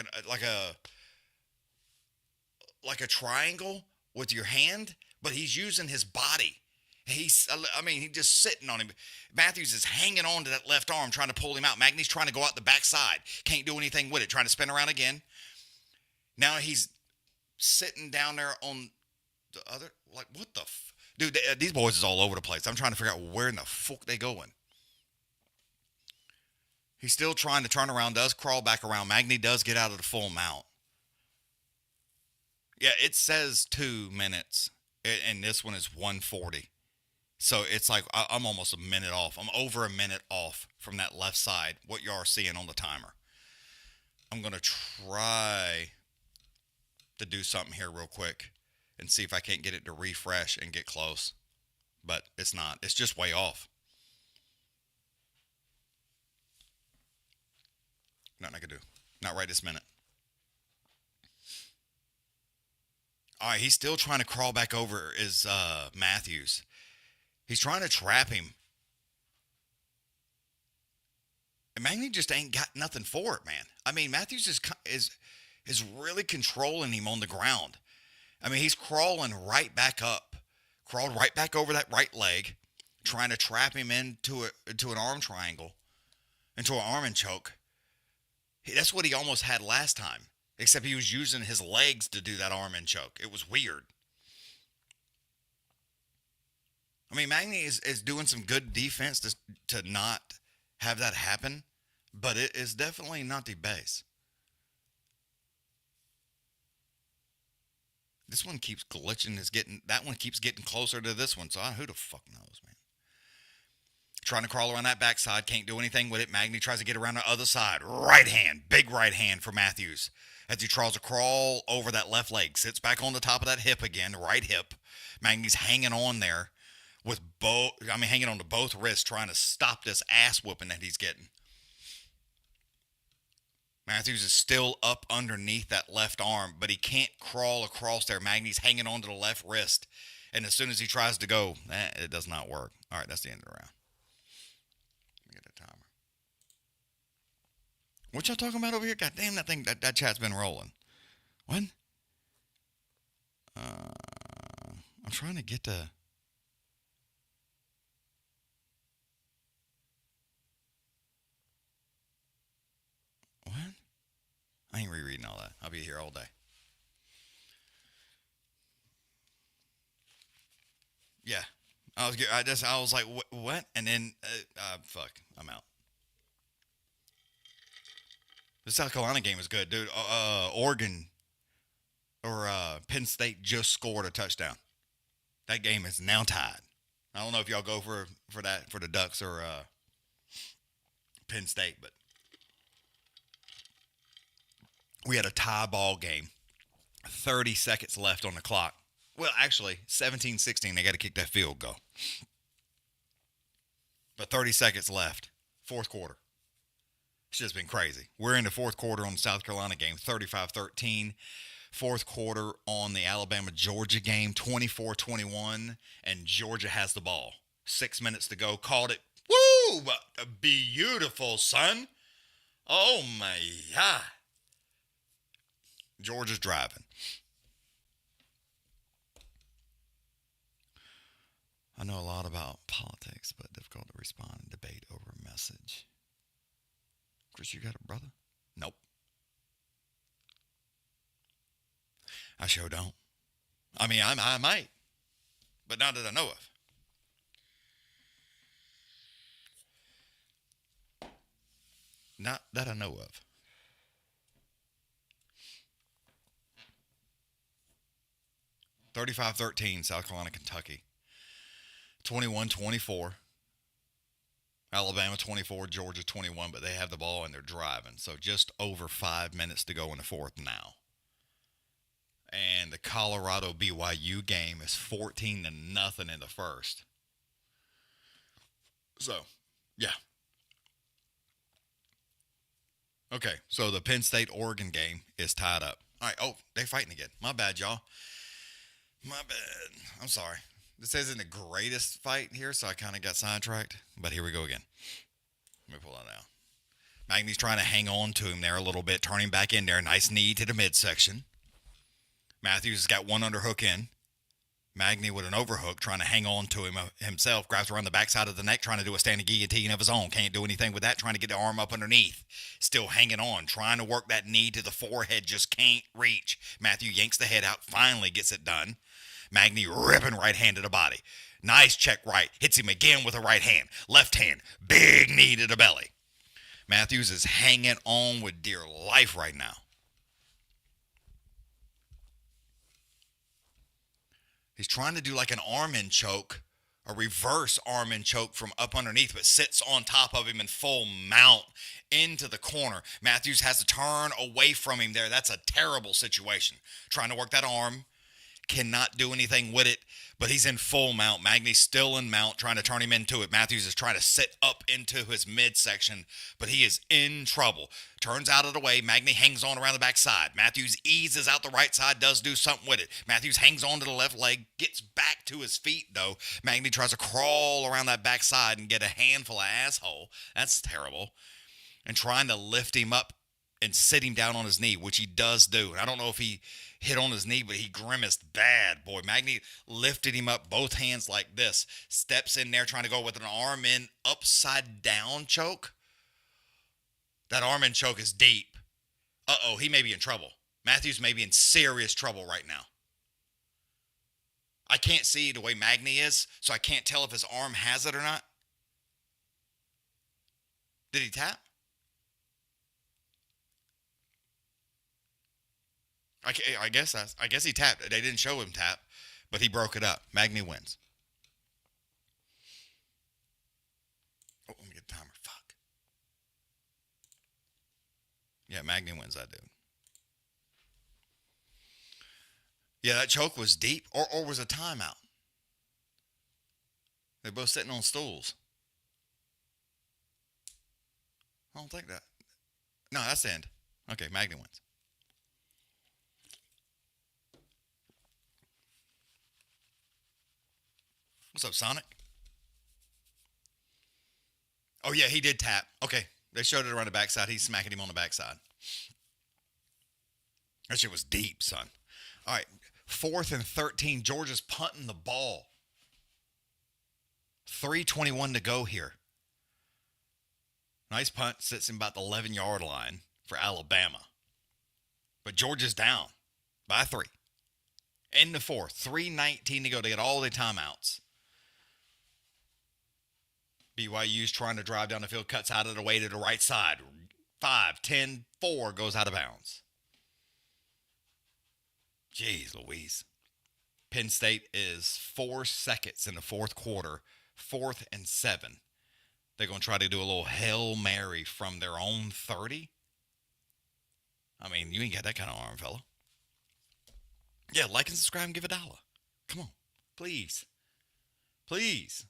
a triangle with your hand. But he's using his body. He's just sitting on him. Matthews is hanging on to that left arm, trying to pull him out. Magny's trying to go out the backside. Can't do anything with it. Trying to spin around again. Now he's sitting down there on the other. Like, what the... Dude, these boys is all over the place. I'm trying to figure out where in the fuck they going. He's still trying to turn around, does crawl back around. Magny does get out of the full mount. Yeah, it says 2 minutes, and this one is 1:40. So it's like I'm almost a minute off. I'm over a minute off from that left side, what you are seeing on the timer. I'm going to try to do something here real quick and see if I can't get it to refresh and get close. But it's not. It's just way off. Nothing I can do. Not right this minute. All right, he's still trying to crawl back over is Matthews. He's trying to trap him. And Magny just ain't got nothing for it, man. I mean, Matthews is really controlling him on the ground. I mean, he's crawling right back up. Crawled right back over that right leg, trying to trap him into an arm triangle, into an arm and choke. That's what he almost had last time, except he was using his legs to do that arm and choke. It was weird. I mean, Magny is doing some good defense to not have that happen, but it is definitely not the base. This one keeps glitching. That one keeps getting closer to this one, so who the fuck knows, man? Trying to crawl around that backside, can't do anything with it. Magny tries to get around the other side. Right hand, big right hand for Matthews. As he tries to crawl over that left leg, sits back on the top of that hip again, right hip. Magny's hanging on there with hanging on to both wrists, trying to stop this ass whooping that he's getting. Matthews is still up underneath that left arm, but he can't crawl across there. Magny's hanging on to the left wrist, and as soon as he tries to go, it does not work. All right, that's the end of the round. Let me get the timer. What y'all talking about over here? God damn, that chat's been rolling. What? I'm trying to get to... What? I ain't rereading all that. I'll be here all day. Yeah. I was like, what? And then, fuck, I'm out. The South Carolina game is good, dude. Oregon or Penn State just scored a touchdown. That game is now tied. I don't know if y'all go for that for the Ducks or Penn State, but we had a tie ball game. 30 seconds left on the clock. Well, actually, 17-16. They got to kick that field goal. But 30 seconds left. Fourth quarter. It's just been crazy. We're in the fourth quarter on the South Carolina game. 35-13. Fourth quarter on the Alabama-Georgia game. 24-21. And Georgia has the ball. 6 minutes to go. Called it. Woo! Beautiful, son. Oh, my God. Georgia's driving. I know a lot about politics, but difficult to respond and debate over a message. Chris, you got a brother? Nope. I sure don't. I mean, I might, but not that I know of. Not that I know of. (35-13) South Carolina, Kentucky. 21-24. Alabama 24, Georgia 21, but they have the ball and they're driving. So just over 5 minutes to go in the fourth now. And the Colorado BYU game is 14-0 in the first. So, yeah. Okay, so the Penn State-Oregon game is tied up. All right, oh, they're fighting again. My bad, y'all. My bad. I'm sorry. This isn't the greatest fight here, so I kind of got sidetracked. But here we go again. Let me pull that out. Magny's trying to hang on to him there a little bit, turning back in there. Nice knee to the midsection. Matthews has got one underhook in. Magny with an overhook, trying to hang on to him himself. Grabs around the backside of the neck, trying to do a standing guillotine of his own. Can't do anything with that. Trying to get the arm up underneath. Still hanging on. Trying to work that knee to the forehead. Just can't reach. Matthew yanks the head out. Finally gets it done. Magny ripping right hand to the body. Nice check right. Hits him again with a right hand. Left hand. Big knee to the belly. Matthews is hanging on with dear life right now. He's trying to do like an arm-in choke, a reverse arm-in choke from up underneath, but sits on top of him in full mount into the corner. Matthews has to turn away from him there. That's a terrible situation. Trying to work that arm. Cannot do anything with it, but he's in full mount. Magny's still in mount, trying to turn him into it. Matthews is trying to sit up into his midsection, but he is in trouble. Turns out of the way. Magny hangs on around the backside. Matthews eases out the right side, does do something with it. Matthews hangs on to the left leg, gets back to his feet, though. Magny tries to crawl around that backside and get a handful of asshole. That's terrible. And trying to lift him up and sit him down on his knee, which he does do. And I don't know if he hit on his knee, but he grimaced bad, boy. Magny lifted him up, both hands like this. Steps in there trying to go with an arm in upside down choke. That arm in choke is deep. Uh-oh, he may be in trouble. Matthews may be in serious trouble right now. I can't see the way Magny is, so I can't tell if his arm has it or not. Did he tap? I guess he tapped. They didn't show him tap, but he broke it up. Magny wins. Oh, let me get the timer. Fuck. Yeah, Magny wins that dude. Yeah, that choke was deep, or was a timeout. They're both sitting on stools. I don't think that. No, that's the end. Okay, Magny wins. What's up, Sonic? Oh, yeah, he did tap. Okay, they showed it around the backside. He's smacking him on the backside. That shit was deep, son. All right, 4th and 13. Georgia's punting the ball. 3:21 to go here. Nice punt. Sits him about the 11-yard line for Alabama. But Georgia's down by 3. In the 4th. 3:19 to go. They get all the timeouts. BYU's trying to drive down the field, cuts out of the way to the right side. 5, 10, 4 goes out of bounds. Jeez Louise. Penn State is 4 seconds in the 4th quarter, 4th and 7. They're going to try to do a little Hail Mary from their own 30. I mean, you ain't got that kind of arm, fella. Yeah, like and subscribe and give $1. Come on, please. Please.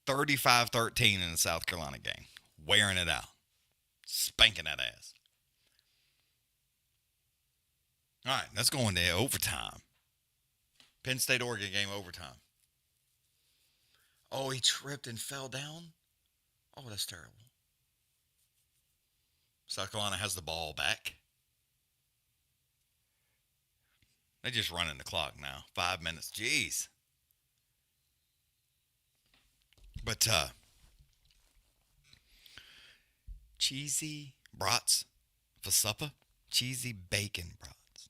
35-13 in the South Carolina game. Wearing it out. Spanking that ass. All right, let's go into overtime. Penn State, Oregon game overtime. Oh, he tripped and fell down? Oh, that's terrible. South Carolina has the ball back. They're just running the clock now. 5 minutes. Jeez. But cheesy brats for supper. Cheesy bacon brats.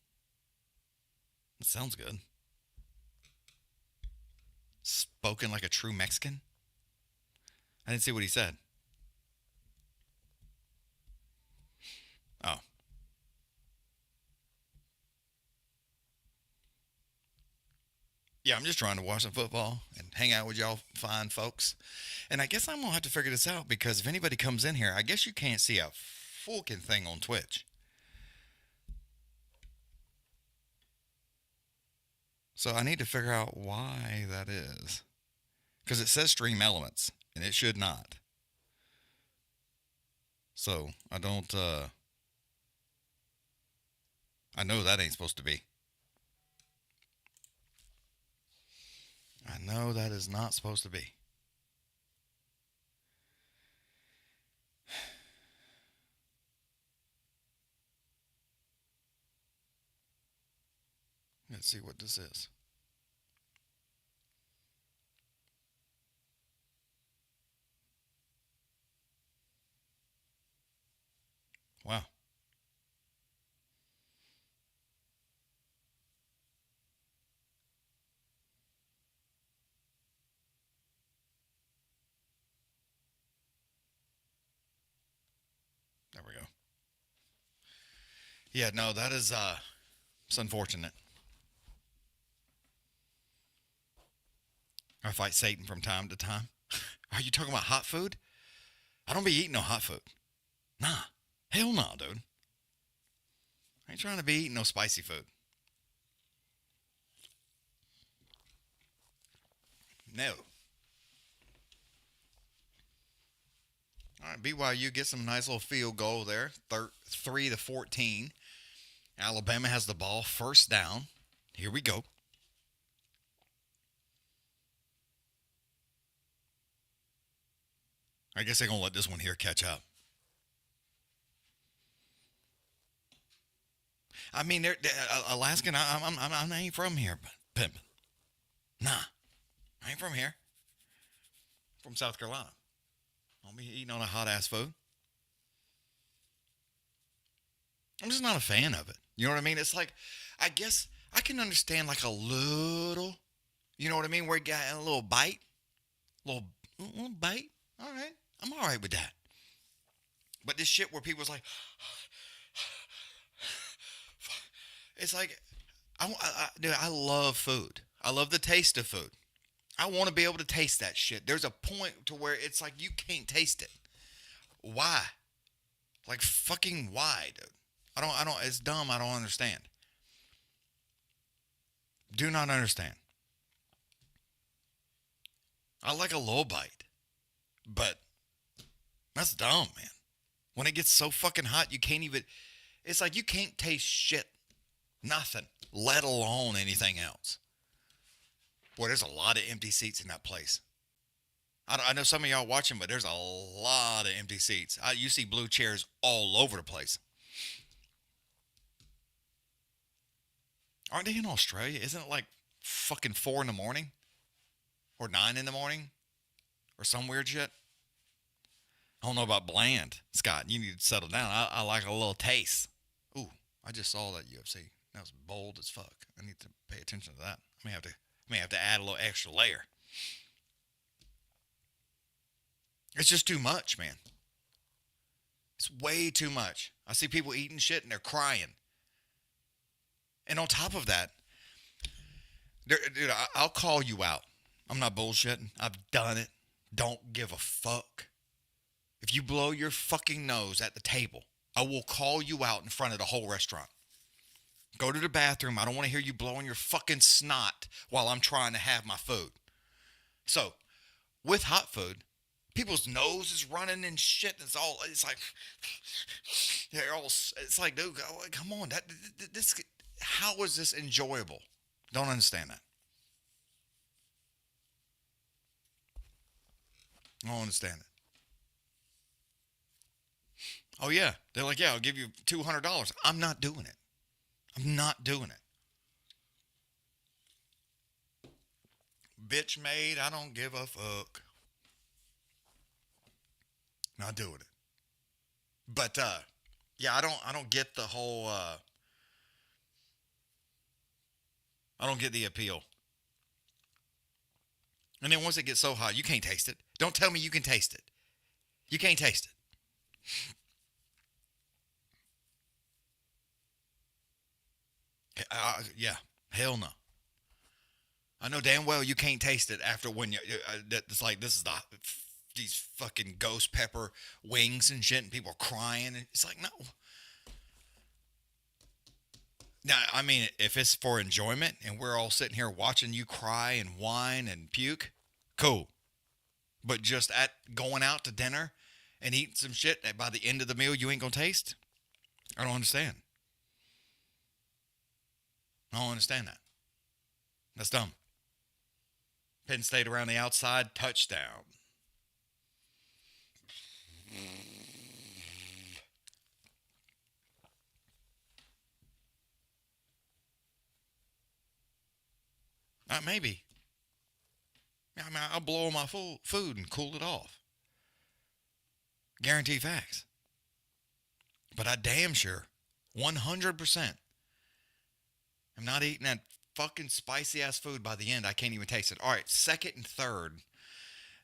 That sounds good. Spoken like a true Mexican. I didn't see what he said. Oh. Yeah, I'm just trying to watch some football and hang out with y'all fine folks. And I guess I'm going to have to figure this out because if anybody comes in here, I guess you can't see a fucking thing on Twitch. So I need to figure out why that is. Because it says stream elements, and it should not. So I don't, I know that ain't supposed to be. I know that is not supposed to be. Let's see what this is. Wow. Yeah, no, that is it's unfortunate. I fight Satan from time to time. Are you talking about hot food? I don't be eating no hot food. Nah. Hell no, dude. I ain't trying to be eating no spicy food. No. All right, BYU gets some nice little field goal there. 3-14. Alabama has the ball. First down. Here we go. I guess they're going to let this one here catch up. I mean, they're Alaskan, I ain't from here, but pimpin'. Nah, I ain't from here. From South Carolina. I'll be eating on a hot-ass food. I'm just not a fan of it. You know what I mean? It's like, I guess I can understand like a little, you know what I mean, where you got a little bite. Little bite. All right. I'm all right with that. But this shit where people's like, it's like, dude, I love food. I love the taste of food. I want to be able to taste that shit. There's a point to where it's like you can't taste it. Why? Like fucking why, dude? I don't, it's dumb. I don't understand. Do not understand. I like a low bite, but that's dumb, man. When it gets so fucking hot, you can't even, it's like you can't taste shit. Nothing, let alone anything else. Boy, there's a lot of empty seats in that place. I know some of y'all watching, but there's a lot of empty seats. You see blue chairs all over the place. Aren't they in Australia? Isn't it like fucking 4 in the morning? Or 9 in the morning? Or some weird shit? I don't know about bland. Scott, you need to settle down. I like a little taste. Ooh, I just saw that UFC. That was bold as fuck. I need to pay attention to that. I may have to add a little extra layer. It's just too much, man. It's way too much. I see people eating shit and they're crying. And on top of that, dude, I'll call you out. I'm not bullshitting. I've done it. Don't give a fuck. If you blow your fucking nose at the table, I will call you out in front of the whole restaurant. Go to the bathroom. I don't want to hear you blowing your fucking snot while I'm trying to have my food. So, with hot food, people's nose is running and shit. It's like, they're all, it's like, dude, come on. How is this enjoyable? Don't understand that. I don't understand it. Oh, yeah. They're like, yeah, I'll give you $200. I'm not doing it. I'm not doing it. Bitch made, I don't give a fuck. Not doing it. But, yeah, I don't get the whole, I don't get the appeal. And then once it gets so hot, you can't taste it. Don't tell me you can taste it. You can't taste it. Yeah, hell no. I know damn well you can't taste it after when you. It's like this is these fucking ghost pepper wings and shit, and people are crying, and it's like no. Now, I mean, if it's for enjoyment and we're all sitting here watching you cry and whine and puke, cool. But just at going out to dinner and eating some shit that by the end of the meal you ain't gonna taste, I don't understand. I don't understand that. That's dumb. Penn State around the outside, touchdown. Maybe. I mean, I'll blow my food and cool it off. Guarantee facts. But I damn sure, 100%, I'm not eating that fucking spicy ass food by the end. I can't even taste it. All right, second and third.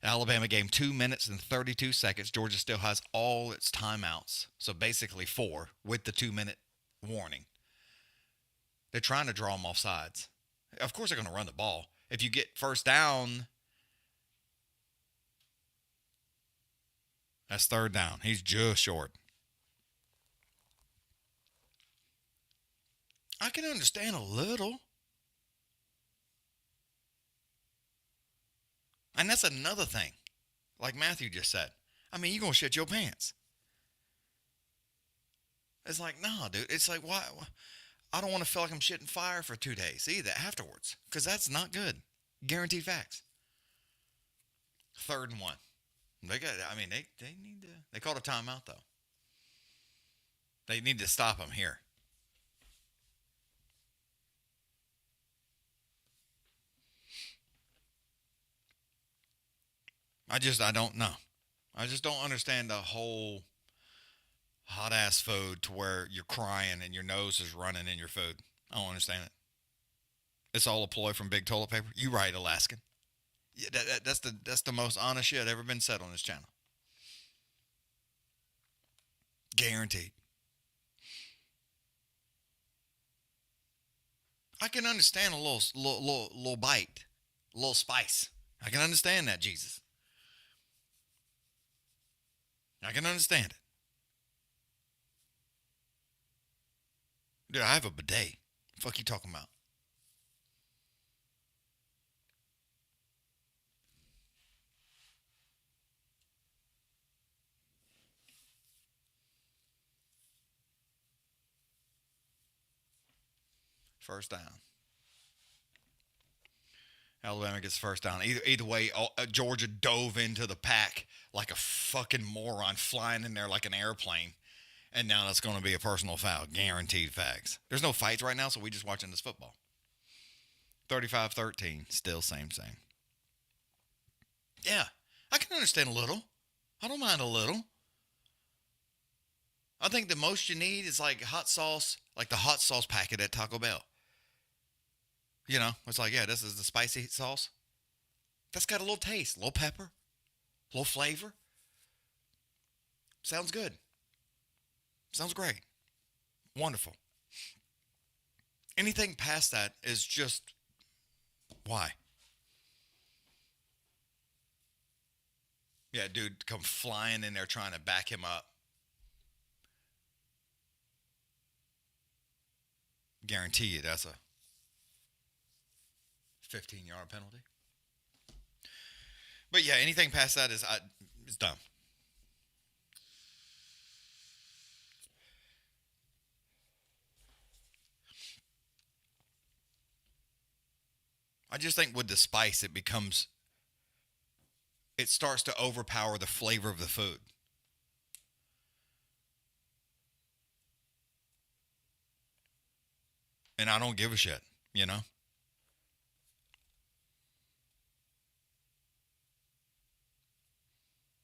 Alabama game, 2 minutes and 32 seconds. Georgia still has all its timeouts. So basically 4 with the 2 minute warning. They're trying to draw them off sides. Of course they're going to run the ball. If you get first down, that's third down. He's just short. I can understand a little. And that's another thing. Like Matthew just said. I mean, you're going to shit your pants. It's like, no, dude. It's like, why? I don't want to feel like I'm shitting fire for 2 days either afterwards. Because that's not good. Guaranteed facts. 3rd and 1. They need to. They called a timeout, though. They need to stop him here. I don't know. I just don't understand the whole hot-ass food to where you're crying and your nose is running in your food. I don't understand it. It's all a ploy from Big Toilet Paper. You right, Alaskan. Yeah, that's the most honest shit ever been said on this channel. Guaranteed. I can understand a little bite, a little spice. I can understand that, Jesus. I can understand it. Dude, I have a bidet. The fuck you talking about? First down. Alabama gets first down. Either way, Georgia dove into the pack like a fucking moron, flying in there like an airplane. And now that's going to be a personal foul. Guaranteed facts. There's no fights right now, so we just watching this football. 35-13. Still same. Yeah, I can understand a little. I don't mind a little. I think the most you need is like hot sauce, like the hot sauce packet at Taco Bell. You know, it's like, yeah, this is the spicy sauce. That's got a little taste, a little pepper, a little flavor. Sounds good. Sounds great. Wonderful. Anything past that is just, why? Yeah, dude, come flying in there trying to back him up. Guarantee you that's a 15-yard penalty. But yeah, anything past that is dumb. I just think with the spice, it starts to overpower the flavor of the food. And I don't give a shit, you know?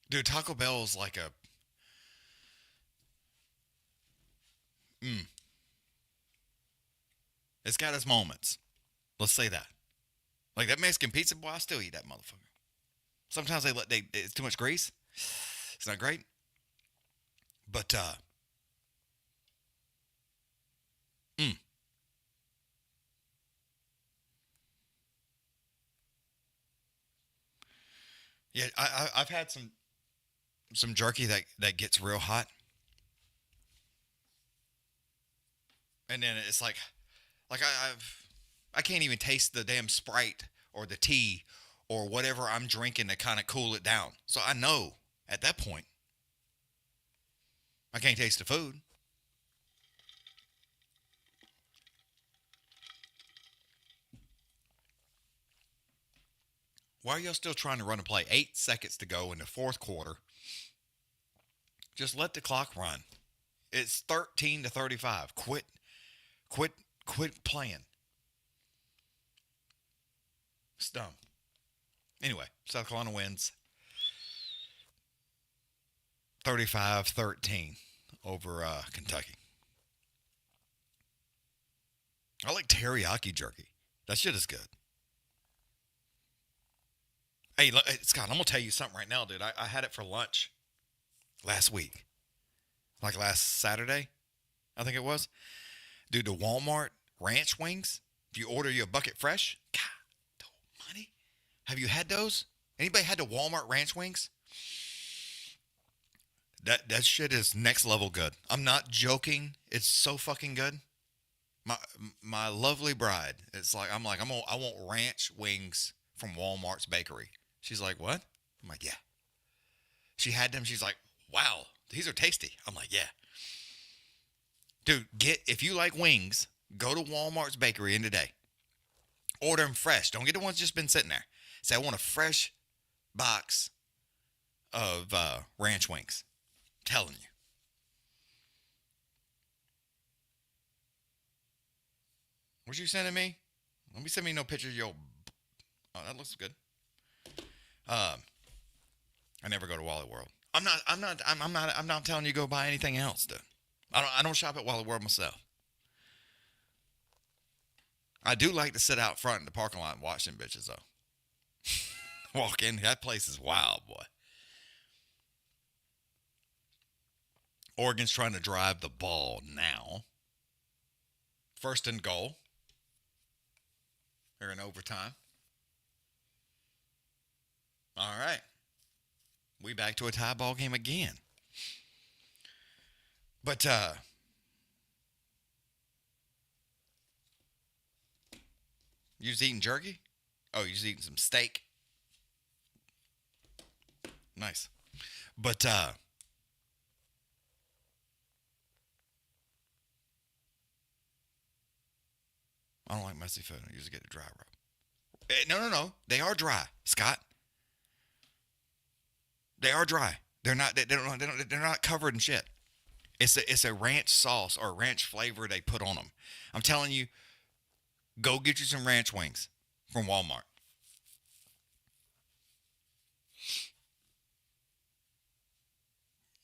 Dude, Taco Bell is like a... It's got its moments. Let's say that. Like that Mexican pizza, boy, I still eat that motherfucker. Sometimes it's too much grease. It's not great. But, yeah, I've had some jerky that gets real hot. And then it's like I can't even taste the damn Sprite or the tea or whatever I'm drinking to kind of cool it down. So I know at that point I can't taste the food. Why are y'all still trying to run a play? 8 seconds to go in the fourth quarter. Just let the clock run. It's 13-35. Quit playing. It's dumb. Anyway, South Carolina wins 35-13 over Kentucky. I like teriyaki jerky. That shit is good. Hey, Scott, I'm going to tell you something right now, dude. I had it for lunch last week. Like last Saturday, I think it was. Dude, the Walmart ranch wings, if you order you a bucket fresh, God almighty. Have you had those? Anybody had the Walmart ranch wings? That shit is next level good. I'm not joking. It's so fucking good. My lovely bride, I want ranch wings from Walmart's bakery. She's like, what? I'm like, yeah. She had them. She's like, wow, these are tasty. I'm like, yeah. Dude, if you like wings, go to Walmart's bakery in today. Order them fresh. Don't get the ones just been sitting there. Say, I want a fresh box of ranch wings. I'm telling you. What you sending me? Don't be sending me no picture of your. Oh, that looks good. I never go to Wally World. I'm not telling you to go buy anything else, dude. I don't shop at Wally World myself. I do like to sit out front in the parking lot and watch them bitches though. Walk in, that place is wild, boy. Oregon's trying to drive the ball now. First and goal. They're in overtime. All right. We back to a tie ball game again. But, you was eating jerky? Oh, you was eating some steak? Nice. But, I don't like messy food. I usually get a dry rub. No. They are dry, Scott. They are dry. They're not covered in shit. It's a ranch sauce or ranch flavor they put on them. I'm telling you, go get you some ranch wings from Walmart.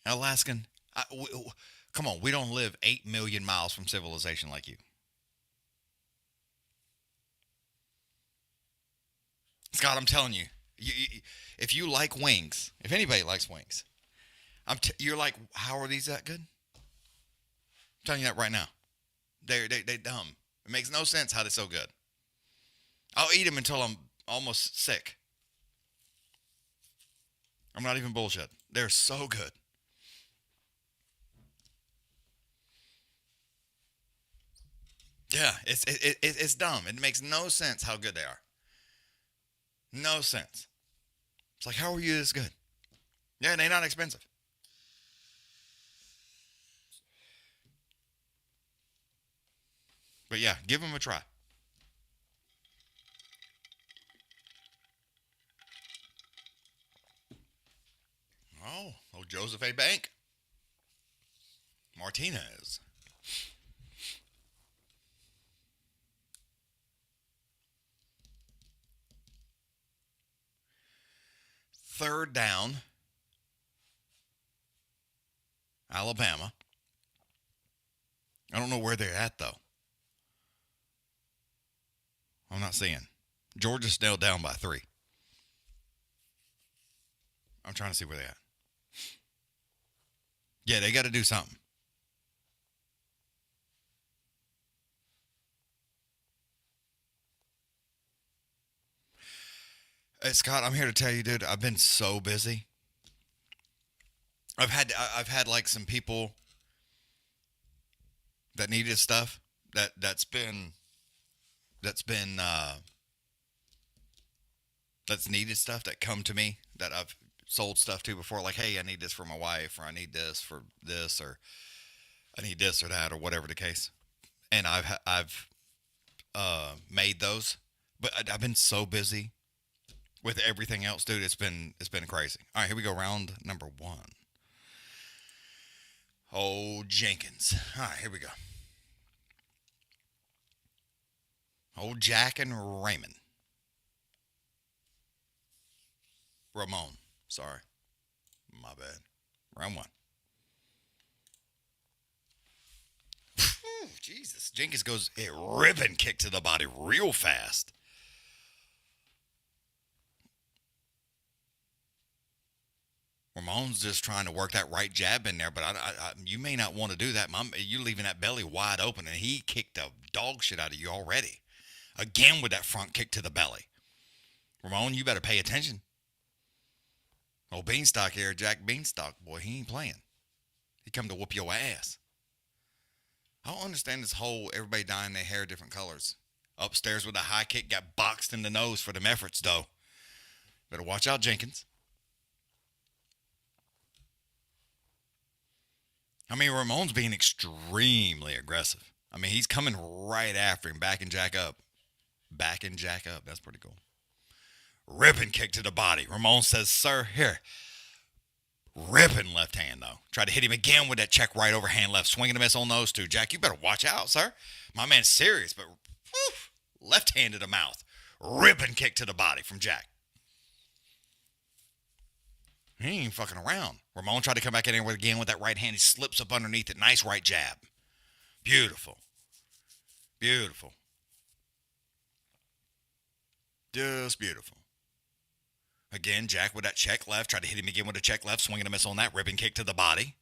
Alaskan, come on, we don't live 8 million miles from civilization like you. Scott, I'm telling you, if you like wings, if anybody likes wings, you're like, how are these that good? I'm telling you that right now. They dumb. It makes no sense how they're so good. I'll eat them until I'm almost sick. I'm not even bullshit. They're so good. Yeah, it's dumb. It makes no sense how good they are. No sense. It's like, how are you this good? Yeah, they're not expensive. But yeah, give them a try. Oh, Joseph A. Bank. Martinez. Third down. Alabama. I don't know where they're at, though. I'm not seeing. Georgia's still down by 3. I'm trying to see where they're at. Yeah, they got to do something. Hey, Scott, I'm here to tell you, dude, I've been so busy. I've had like some people that needed stuff that's needed stuff that come to me that I've sold stuff to before, like, hey, I need this for my wife, or I need this for this, or I need this or that, or whatever the case. And I've made those, but I've been so busy with everything else, dude. It's been crazy. All right, here we go. Round number 1. Oh, Jenkins. All right, here we go. Old Jack and Raymond. Ramon. Sorry. My bad. Round 1. Jesus. Jenkins goes a ribbon kick to the body real fast. Ramon's just trying to work that right jab in there, but you may not want to do that. You're leaving that belly wide open, and he kicked the dog shit out of you already. Again with that front kick to the belly. Ramon, you better pay attention. Old Beanstalk here, Jack Beanstalk, boy, he ain't playing. He come to whoop your ass. I don't understand this whole everybody dyeing their hair different colors. Upstairs with a high kick, got boxed in the nose for them efforts, though. Better watch out, Jenkins. I mean, Ramon's being extremely aggressive. I mean, he's coming right after him, backing Jack up. Backing Jack up. That's pretty cool. Ripping kick to the body. Ramon says, sir, here. Ripping left hand, though. Tried to hit him again with that check right overhand left. Swinging a miss on those two. Jack, you better watch out, sir. My man's serious, but left hand to the mouth. Ripping kick to the body from Jack. He ain't fucking around. Ramon tried to come back in there again with that right hand. He slips up underneath it. Nice right jab. Beautiful. Beautiful. Just beautiful. Again, Jack with that check left. Tried to hit him again with a check left. Swinging a miss on that. Ripping kick to the body.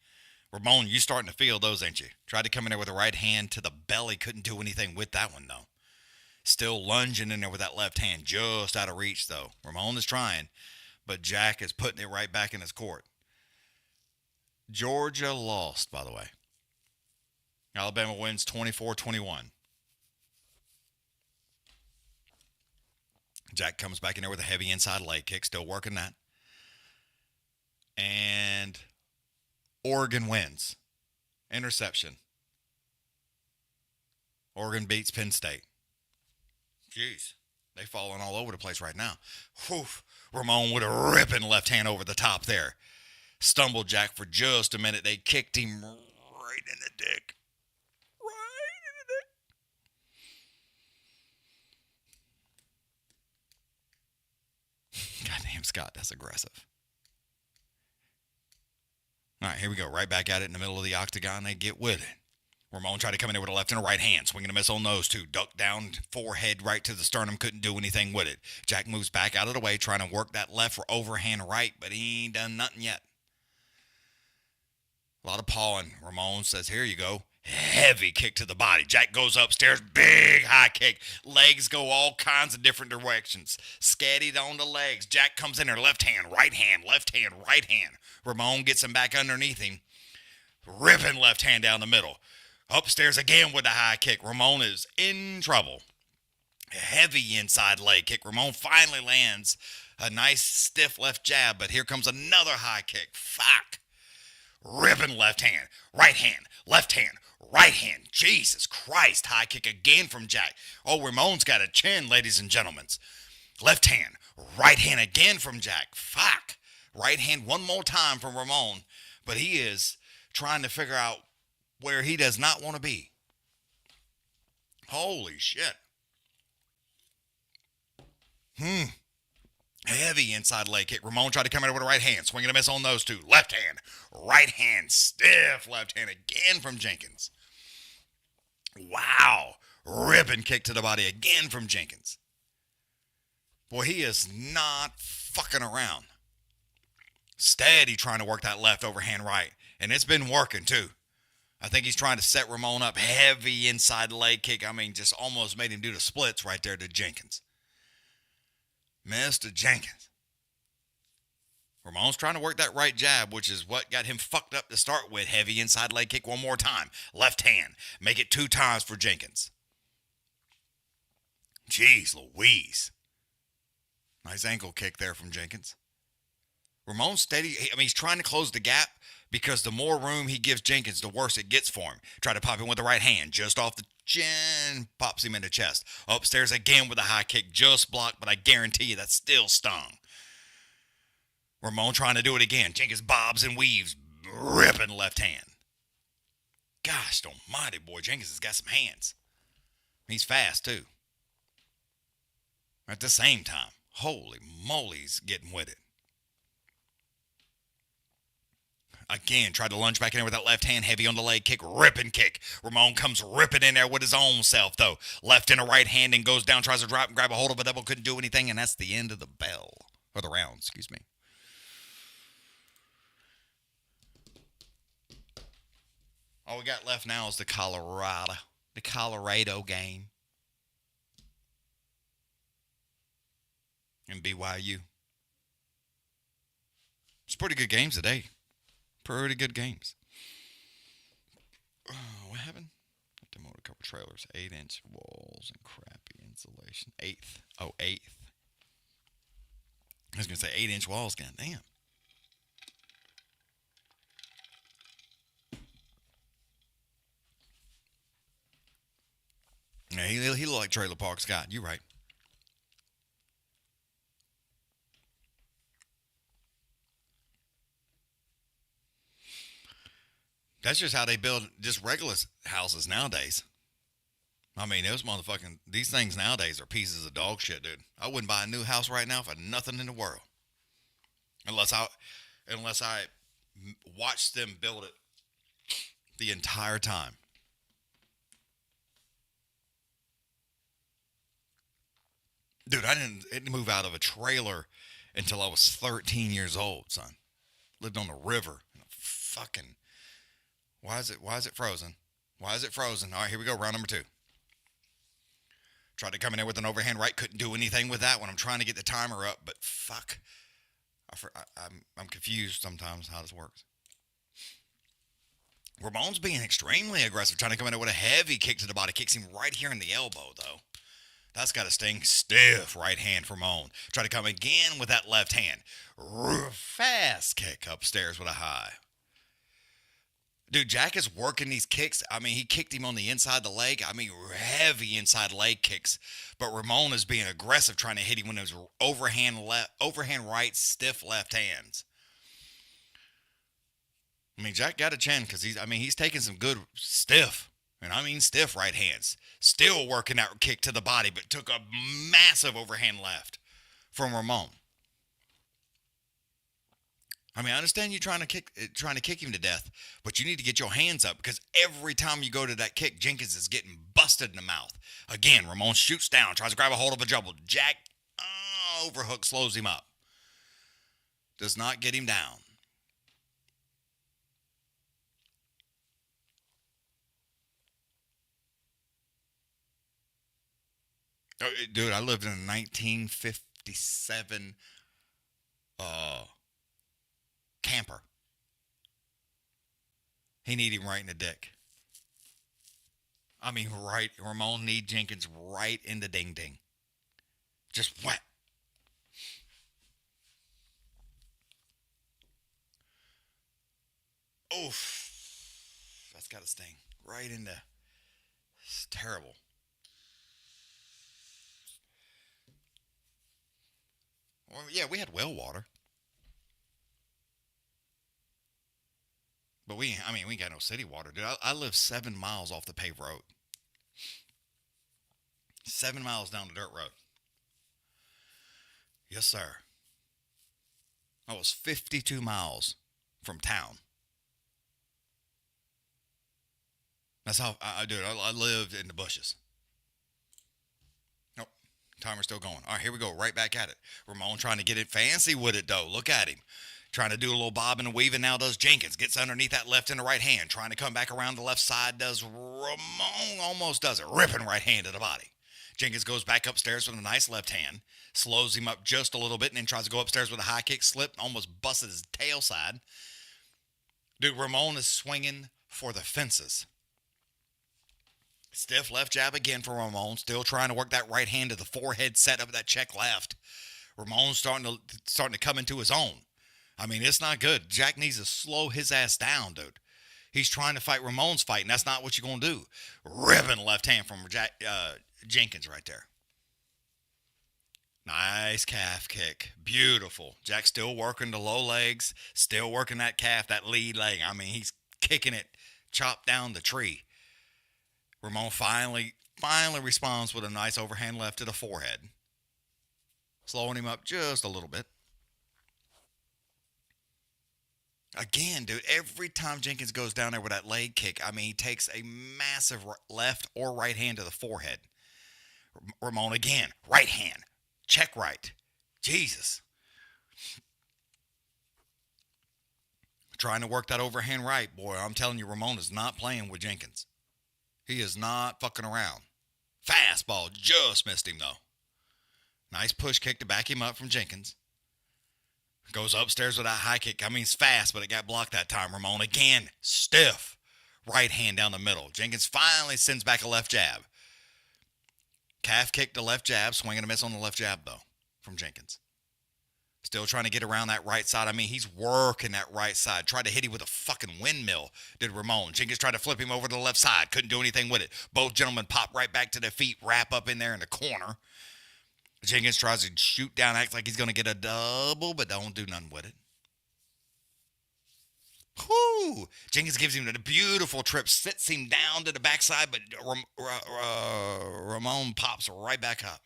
Ramon, you starting to feel those, ain't you? Tried to come in there with a right hand to the belly. Couldn't do anything with that one, though. Still lunging in there with that left hand. Just out of reach, though. Ramon is trying. But Jack is putting it right back in his court. Georgia lost, by the way. Alabama wins 24-21. Jack comes back in there with a heavy inside leg kick. Still working that. And Oregon wins. Interception. Oregon beats Penn State. Jeez. They falling all over the place right now. Whew. Ramon with a ripping left hand over the top there. Stumbled Jack for just a minute. They kicked him right in the dick. Right in the dick. Goddamn, Scott, that's aggressive. All right, here we go. Right back at it in the middle of the octagon. They get with it. Ramon tried to come in there with a left and a right hand, swinging a miss on those two. Ducked down, forehead right to the sternum, couldn't do anything with it. Jack moves back out of the way, trying to work that left for overhand right, but he ain't done nothing yet. A lot of pawing. Ramon says, here you go. Heavy kick to the body. Jack goes upstairs, big high kick. Legs go all kinds of different directions. Scattied on the legs. Jack comes in there, left hand, right hand, left hand, right hand. Ramon gets him back underneath him. Ripping left hand down the middle. Upstairs again with a high kick. Ramon is in trouble. A heavy inside leg kick. Ramon finally lands a nice stiff left jab, but here comes another high kick. Fuck. Ripping left hand, right hand, left hand, right hand. Jesus Christ. High kick again from Jack. Oh, Ramon's got a chin, ladies and gentlemen. Left hand, right hand again from Jack. Fuck. Right hand one more time from Ramon, but he is trying to figure out where he does not want to be. Holy shit. Heavy inside leg kick. Ramon tried to come in with a right hand. Swinging a miss on those two. Left hand. Right hand. Stiff left hand again from Jenkins. Wow. Ripping kick to the body again from Jenkins. Boy, he is not fucking around. Steady trying to work that left overhand right. And it's been working too. I think he's trying to set Ramon up. Heavy inside leg kick. I mean, just almost made him do the splits right there to Jenkins. Mr. Jenkins. Ramon's trying to work that right jab, which is what got him fucked up to start with. Heavy inside leg kick one more time. Left hand. Make it 2 times for Jenkins. Jeez Louise. Nice ankle kick there from Jenkins. Ramon's steady. I mean, he's trying to close the gap because the more room he gives Jenkins, the worse it gets for him. Try to pop him with the right hand. Just off the chin. Pops him in the chest. Upstairs again with a high kick. Just blocked, but I guarantee you that still stung. Ramon trying to do it again. Jenkins bobs and weaves. Ripping left hand. Gosh almighty, boy. Jenkins has got some hands. He's fast, too. At the same time. Holy moly, he's getting with it. Again, tried to lunge back in there with that left hand, heavy on the leg kick, ripping kick. Ramon comes ripping in there with his own self, though. Left and a right hand and goes down, tries to drop and grab a hold of a double, couldn't do anything, and that's the end of the bell. Or the round, excuse me. All we got left now is the Colorado game. And BYU. It's pretty good games today. Pretty good games. What happened? The motor cover trailers. 8-inch walls and crappy insulation. Eighth. I was going to say 8-inch walls. God damn. Yeah, he looked like Trailer Park Scott. You're right. That's just how they build just regular houses nowadays. I mean, these things nowadays are pieces of dog shit, dude. I wouldn't buy a new house right now for nothing in the world. Unless I watch them build it the entire time. Dude, I didn't move out of a trailer until I was 13 years old, son. Lived on the river. Fucking. Why is it frozen? Why is it frozen? All right, here we go. Round number 2. Tried to come in there with an overhand right. Couldn't do anything with that when I'm trying to get the timer up. But fuck. I'm confused sometimes how this works. Ramon's being extremely aggressive. Trying to come in there with a heavy kick to the body. Kicks him right here in the elbow, though. That's got to sting. Stiff right hand for Ramon. Try to come again with that left hand. Fast kick upstairs with a high. Dude, Jack is working these kicks. I mean, he kicked him on the inside the leg. I mean, heavy inside leg kicks. But Ramon is being aggressive, trying to hit him with his overhand right, stiff left hands. I mean, Jack got a chin because he's taking some good stiff. And I mean stiff right hands. Still working that kick to the body, but took a massive overhand left from Ramon. I mean, I understand you trying to kick him to death, but you need to get your hands up because every time you go to that kick, Jenkins is getting busted in the mouth. Again, Ramon shoots down, tries to grab a hold of a jumble. Jack overhook slows him up. Does not get him down. Oh, dude, I lived in a 1957 camper. He need him right in the dick. I mean, right. Ramon need Jenkins right in the ding-ding. Just whack. Oof. That's got to sting. Right in the... It's terrible. Well, yeah, we had well water. But we got no city water, dude. I live 7 miles off the paved road. 7 miles down the dirt road. Yes, sir. I was 52 miles from town. That's how I do it. I lived in the bushes. Nope. Timer's still going. All right, here we go. Right back at it. Ramon trying to get it fancy with it, though. Look at him. Trying to do a little bob and a weave, and now does Jenkins. Gets underneath that left and the right hand. Trying to come back around the left side. Does Ramon. Almost does it. Ripping right hand to the body. Jenkins goes back upstairs with a nice left hand. Slows him up just a little bit, and then tries to go upstairs with a high kick. Slip. Almost busted his tail side. Dude, Ramon is swinging for the fences. Stiff left jab again for Ramon. Still trying to work that right hand to the forehead. Set up that check left. Ramon's starting to come into his own. I mean, it's not good. Jack needs to slow his ass down, dude. He's trying to fight Ramon's fight, and that's not what you're going to do. Ripping left hand from Jenkins right there. Nice calf kick. Beautiful. Jack still working the low legs, still working that calf, that lead leg. I mean, he's kicking it, chopped down the tree. Ramon finally responds with a nice overhand left to the forehead. Slowing him up just a little bit. Again, dude, every time Jenkins goes down there with that leg kick, I mean, he takes a massive left or right hand to the forehead. Ramon again, right hand, check right. Jesus. trying to work that overhand right. Boy, I'm telling you, Ramon is not playing with Jenkins. He is not fucking around. Fastball just missed him, though. Nice push kick to back him up from Jenkins. Goes upstairs with that high kick. I mean, it's fast, but it got blocked that time. Ramon again, stiff. Right hand down the middle. Jenkins finally sends back a left jab. Calf kick to left jab. Swing and a miss on the left jab, though, from Jenkins. Still trying to get around that right side. I mean, he's working that right side. Tried to hit him with a fucking windmill, did Ramon. Jenkins tried to flip him over to the left side. Couldn't do anything with it. Both gentlemen pop right back to their feet, wrap up in there in the corner. Jenkins tries to shoot down, acts like he's going to get a double, but don't do nothing with it. Whoo! Jenkins gives him a beautiful trip, sits him down to the backside, but Ramon pops right back up.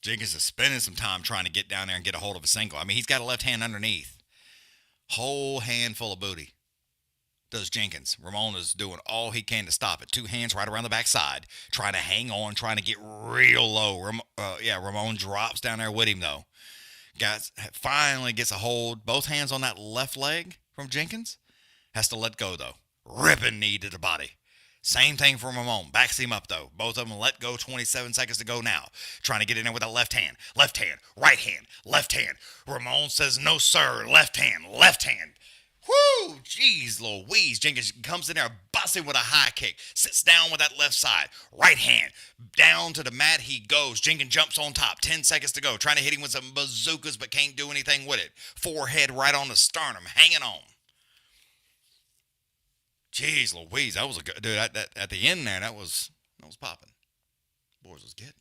Jenkins is spending some time trying to get down there and get a hold of a single. I mean, he's got a left hand underneath. Whole handful of booty. Does Jenkins. Ramon is doing all he can to stop it. Two hands right around the backside, trying to hang on, trying to get real low. Ramon drops down there with him, though. Guys, finally gets a hold. Both hands on that left leg from Jenkins. Has to let go, though. Ripping knee to the body. Same thing for Ramon. Backs him up, though. Both of them let go. 27 seconds to go now. Trying to get in there with a left hand. Left hand. Right hand. Left hand. Ramon says, no, sir. Left hand. Left hand. Whoo! Jeez Louise. Jenkins comes in there, busts him with a high kick. Sits down with that left side. Right hand. Down to the mat he goes. Jenkins jumps on top. 10 seconds to go. Trying to hit him with some bazookas, but can't do anything with it. Forehead right on the sternum. Hanging on. Jeez Louise. That was a good... Dude, at the end there, that was popping. Boys was getting it.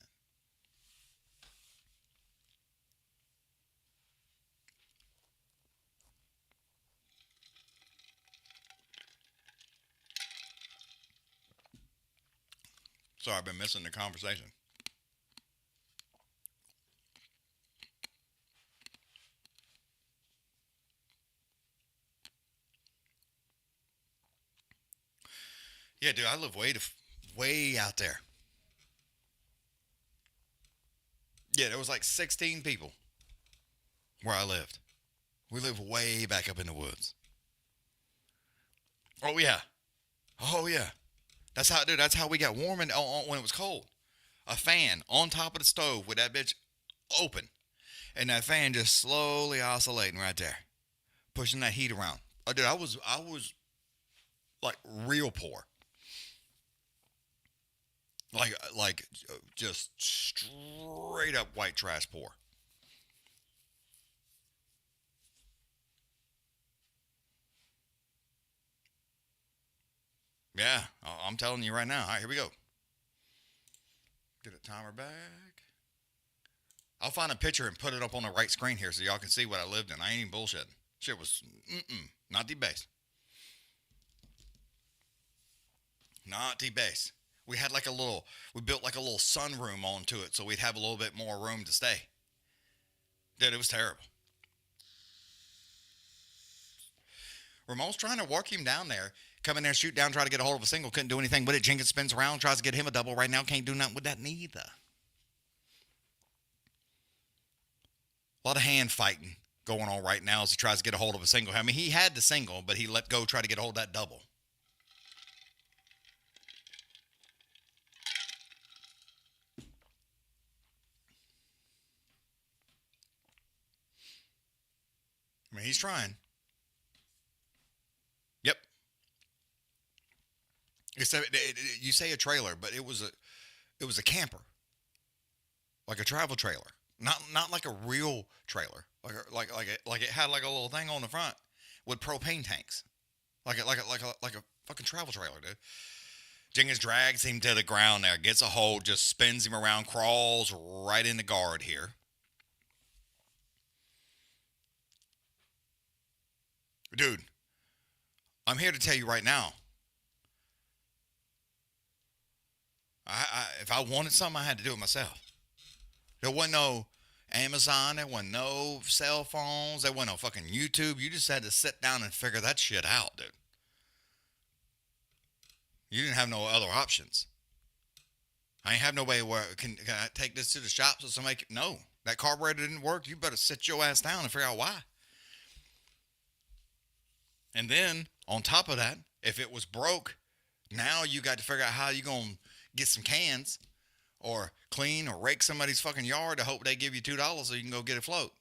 Sorry, I've been missing the conversation. Yeah, dude, I live way out there. Yeah, there was like 16 people where I lived. We live way back up in the woods. Oh, yeah. Oh, yeah. That's how we got warm when it was cold. A fan on top of the stove with that bitch open. And that fan just slowly oscillating right there. Pushing that heat around. Oh, dude, I was like real poor. Like just straight up white trash poor. Yeah, I'm telling you right now. All right, here we go. Get a timer back. I'll find a picture and put it up on the right screen here so y'all can see what I lived in. I ain't even bullshitting. Shit was, not the base. Not the base. We built like a little sunroom onto it so we'd have a little bit more room to stay. Dude, it was terrible. Ramon's trying to work him down there. Come in there, shoot down, try to get a hold of a single. Couldn't do anything with it. Jenkins spins around, tries to get him a double. Right now, can't do nothing with that neither. A lot of hand fighting going on right now as he tries to get a hold of a single. I mean, he had the single, but he let go, try to get a hold of that double. I mean, he's trying. Yep. You say a trailer, but it was a camper, like a travel trailer, not like a real trailer, like it had like a little thing on the front with propane tanks, like a fucking travel trailer, dude. Jenkins drags him to the ground there, gets a hold, just spins him around, crawls right in the guard here. Dude, I'm here to tell you right now. If I wanted something, I had to do it myself. There wasn't no Amazon. There wasn't no cell phones. There wasn't no fucking YouTube. You just had to sit down and figure that shit out, dude. You didn't have no other options. I ain't have no way where can I take this to the shop so somebody can... No, that carburetor didn't work. You better sit your ass down and figure out why. And then, on top of that, if it was broke, now you got to figure out how you going to get some cans or clean or rake somebody's fucking yard to hope they give you $2 so you can go get a float.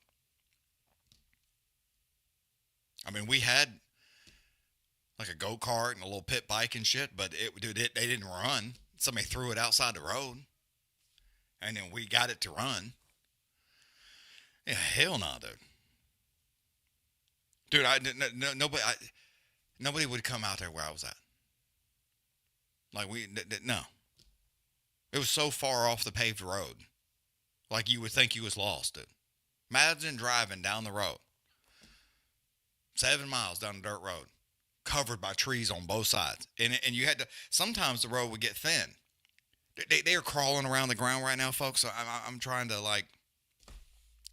I mean, we had like a go-kart and a little pit bike and shit, but they didn't run. Somebody threw it outside the road, and then we got it to run. Yeah, hell no, dude. Dude, nobody would come out there where I was at. Like, no. It was so far off the paved road. Like, you would think you was lost, dude. Imagine driving down the road. 7 miles down the dirt road. Covered by trees on both sides. And you had to, sometimes the road would get thin. They are crawling around the ground right now, folks. So I'm trying to, like,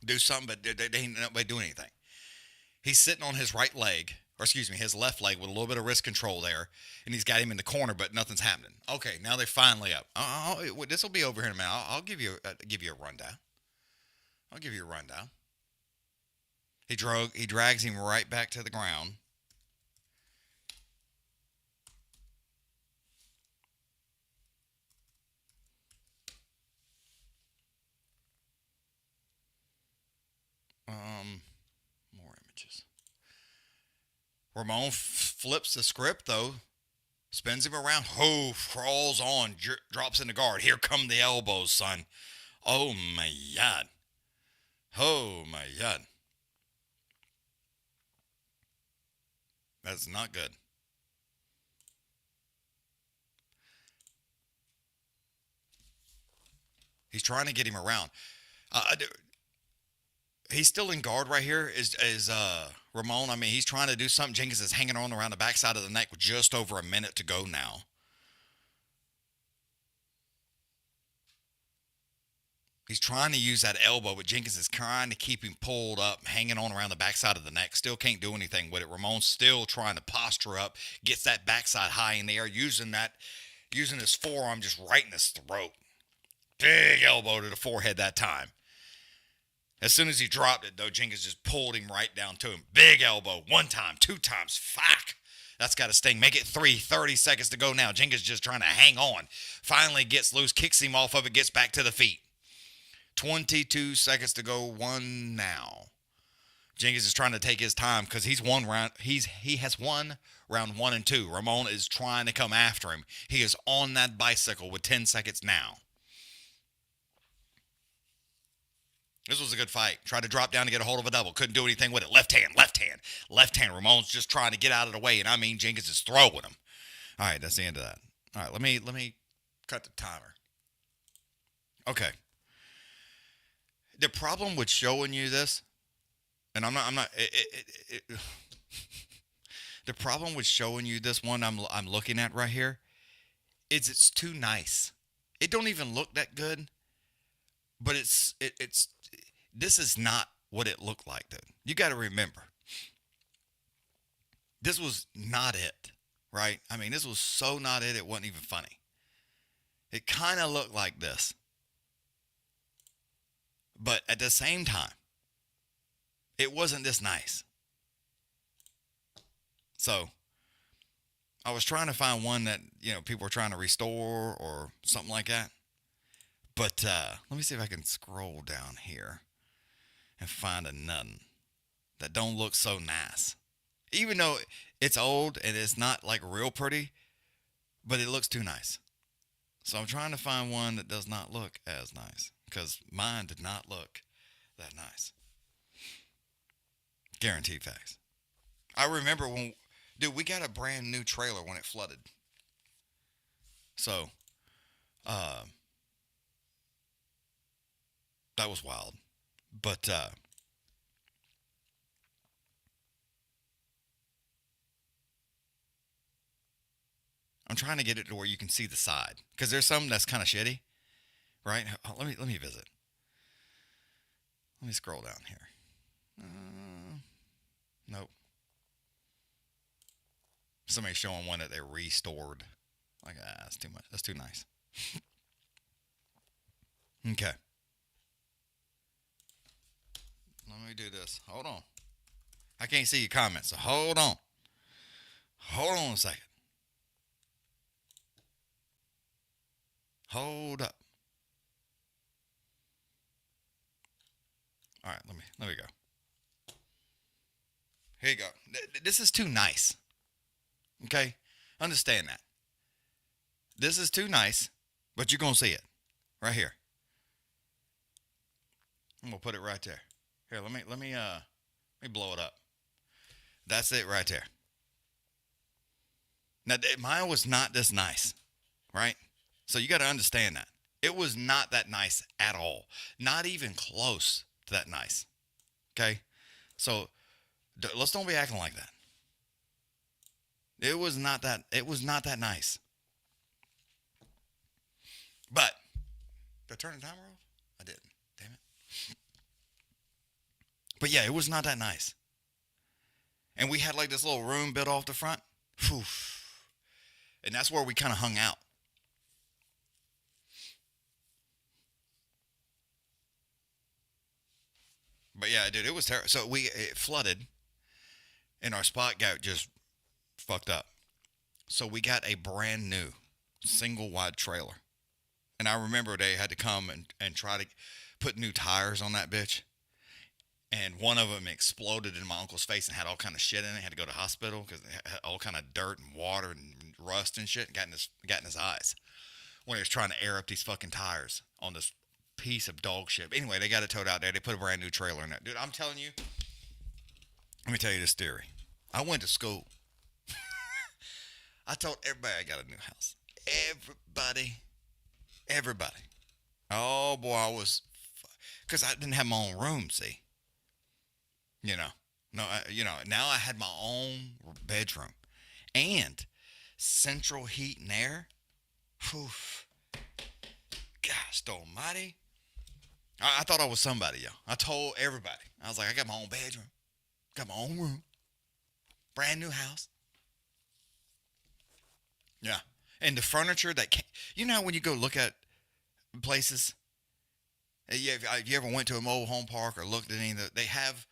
do something, but they ain't nobody doing anything. He's sitting on his right leg, or excuse me, his left leg with a little bit of wrist control there, and he's got him in the corner, but nothing's happening. Okay, now they're finally up. This will be over here in a minute. I'll give you a rundown. I'll give you a rundown. He drags him right back to the ground. More images. Ramon flips the script, though. Spins him around. Crawls on. Drops in the guard. Here come the elbows, son. Oh, my God. Oh, my God. That's not good. He's trying to get him around. He's still in guard right here. Is Ramon? I mean, he's trying to do something. Jenkins is hanging on around the backside of the neck with just over a minute to go now. He's trying to use that elbow, but Jenkins is trying to keep him pulled up, hanging on around the backside of the neck. Still can't do anything with it. Ramon's still trying to posture up, gets that backside high in the air, using his forearm just right in his throat. Big elbow to the forehead that time. As soon as he dropped it, though, Jenkins just pulled him right down to him. Big elbow. 1 time, 2 times. Fuck. That's got to sting. Make it 3. 30 seconds to go now. Jenkins just trying to hang on. Finally gets loose, kicks him off of it, gets back to the feet. 22 seconds to go. 1 now. Jenkins is trying to take his time because he has won round 1 and 2. Ramon is trying to come after him. He is on that bicycle with 10 seconds now. This was a good fight. Tried to drop down to get a hold of a double. Couldn't do anything with it. Left hand. Ramon's just trying to get out of the way, and I mean Jenkins is throwing him. All right, that's the end of that. All right, let me cut the timer. Okay. The problem with showing you this, and I'm not. The problem with showing you this one I'm looking at right here, is it's too nice. It don't even look that good. But this is not what it looked like, dude. You got to remember, this was not it, right? I mean, this was so not it, it wasn't even funny. It kind of looked like this. But at the same time, it wasn't this nice. So, I was trying to find one that, people were trying to restore or something like that. But let me see if I can scroll down here and find another that don't look so nice. Even though it's old and it's not like real pretty, but it looks too nice. So I'm trying to find one that does not look as nice because mine did not look that nice. Guaranteed facts. I remember we got a brand new trailer when it flooded. So, that was wild. But I'm trying to get it to where you can see the side. Because there's some that's kind of shitty. Right? Let me visit. Let me scroll down here. Nope. Somebody's showing one that they restored. Like, that's too much. That's too nice. Okay. Let me do this. Hold on. I can't see your comments, so hold on. Hold on a second. Hold up. All right, let me go. Here you go. This is too nice. Okay? Understand that. This is too nice, but you're going to see it right here. I'm going to put it right there. Here, let me blow it up. That's it right there. Now, mine was not this nice, right? So you got to understand that. It was not that nice at all. Not even close to that nice. Okay? So let's don't be acting like that. It was not that nice. But did I turn the timer off? I didn't. Damn it. But yeah, it was not that nice. And we had like this little room built off the front. Whew. And that's where we kind of hung out. But yeah, dude, it was terrible. So it flooded, and our spot got just fucked up. So we got a brand new single wide trailer. And I remember they had to come and try to put new tires on that bitch. And one of them exploded in my uncle's face and had all kind of shit in it. Had to go to the hospital because it had all kind of dirt and water and rust and shit got in his eyes when he was trying to air up these fucking tires on this piece of dog shit. But anyway, they got it towed out there. They put a brand new trailer in it. Dude, I'm telling you. Let me tell you this theory. I went to school. I told everybody I got a new house. Everybody. Oh, boy, I was... Because I didn't have my own room, see? You know. No, now I had my own bedroom. And central heat and air. Whew. Gosh almighty. I thought I was somebody, yo. I told everybody. I was like, I got my own bedroom. Got my own room. Brand new house. Yeah. And the furniture that came, you know when you go look at places, you ever went to a mobile home park or looked at any of the, they have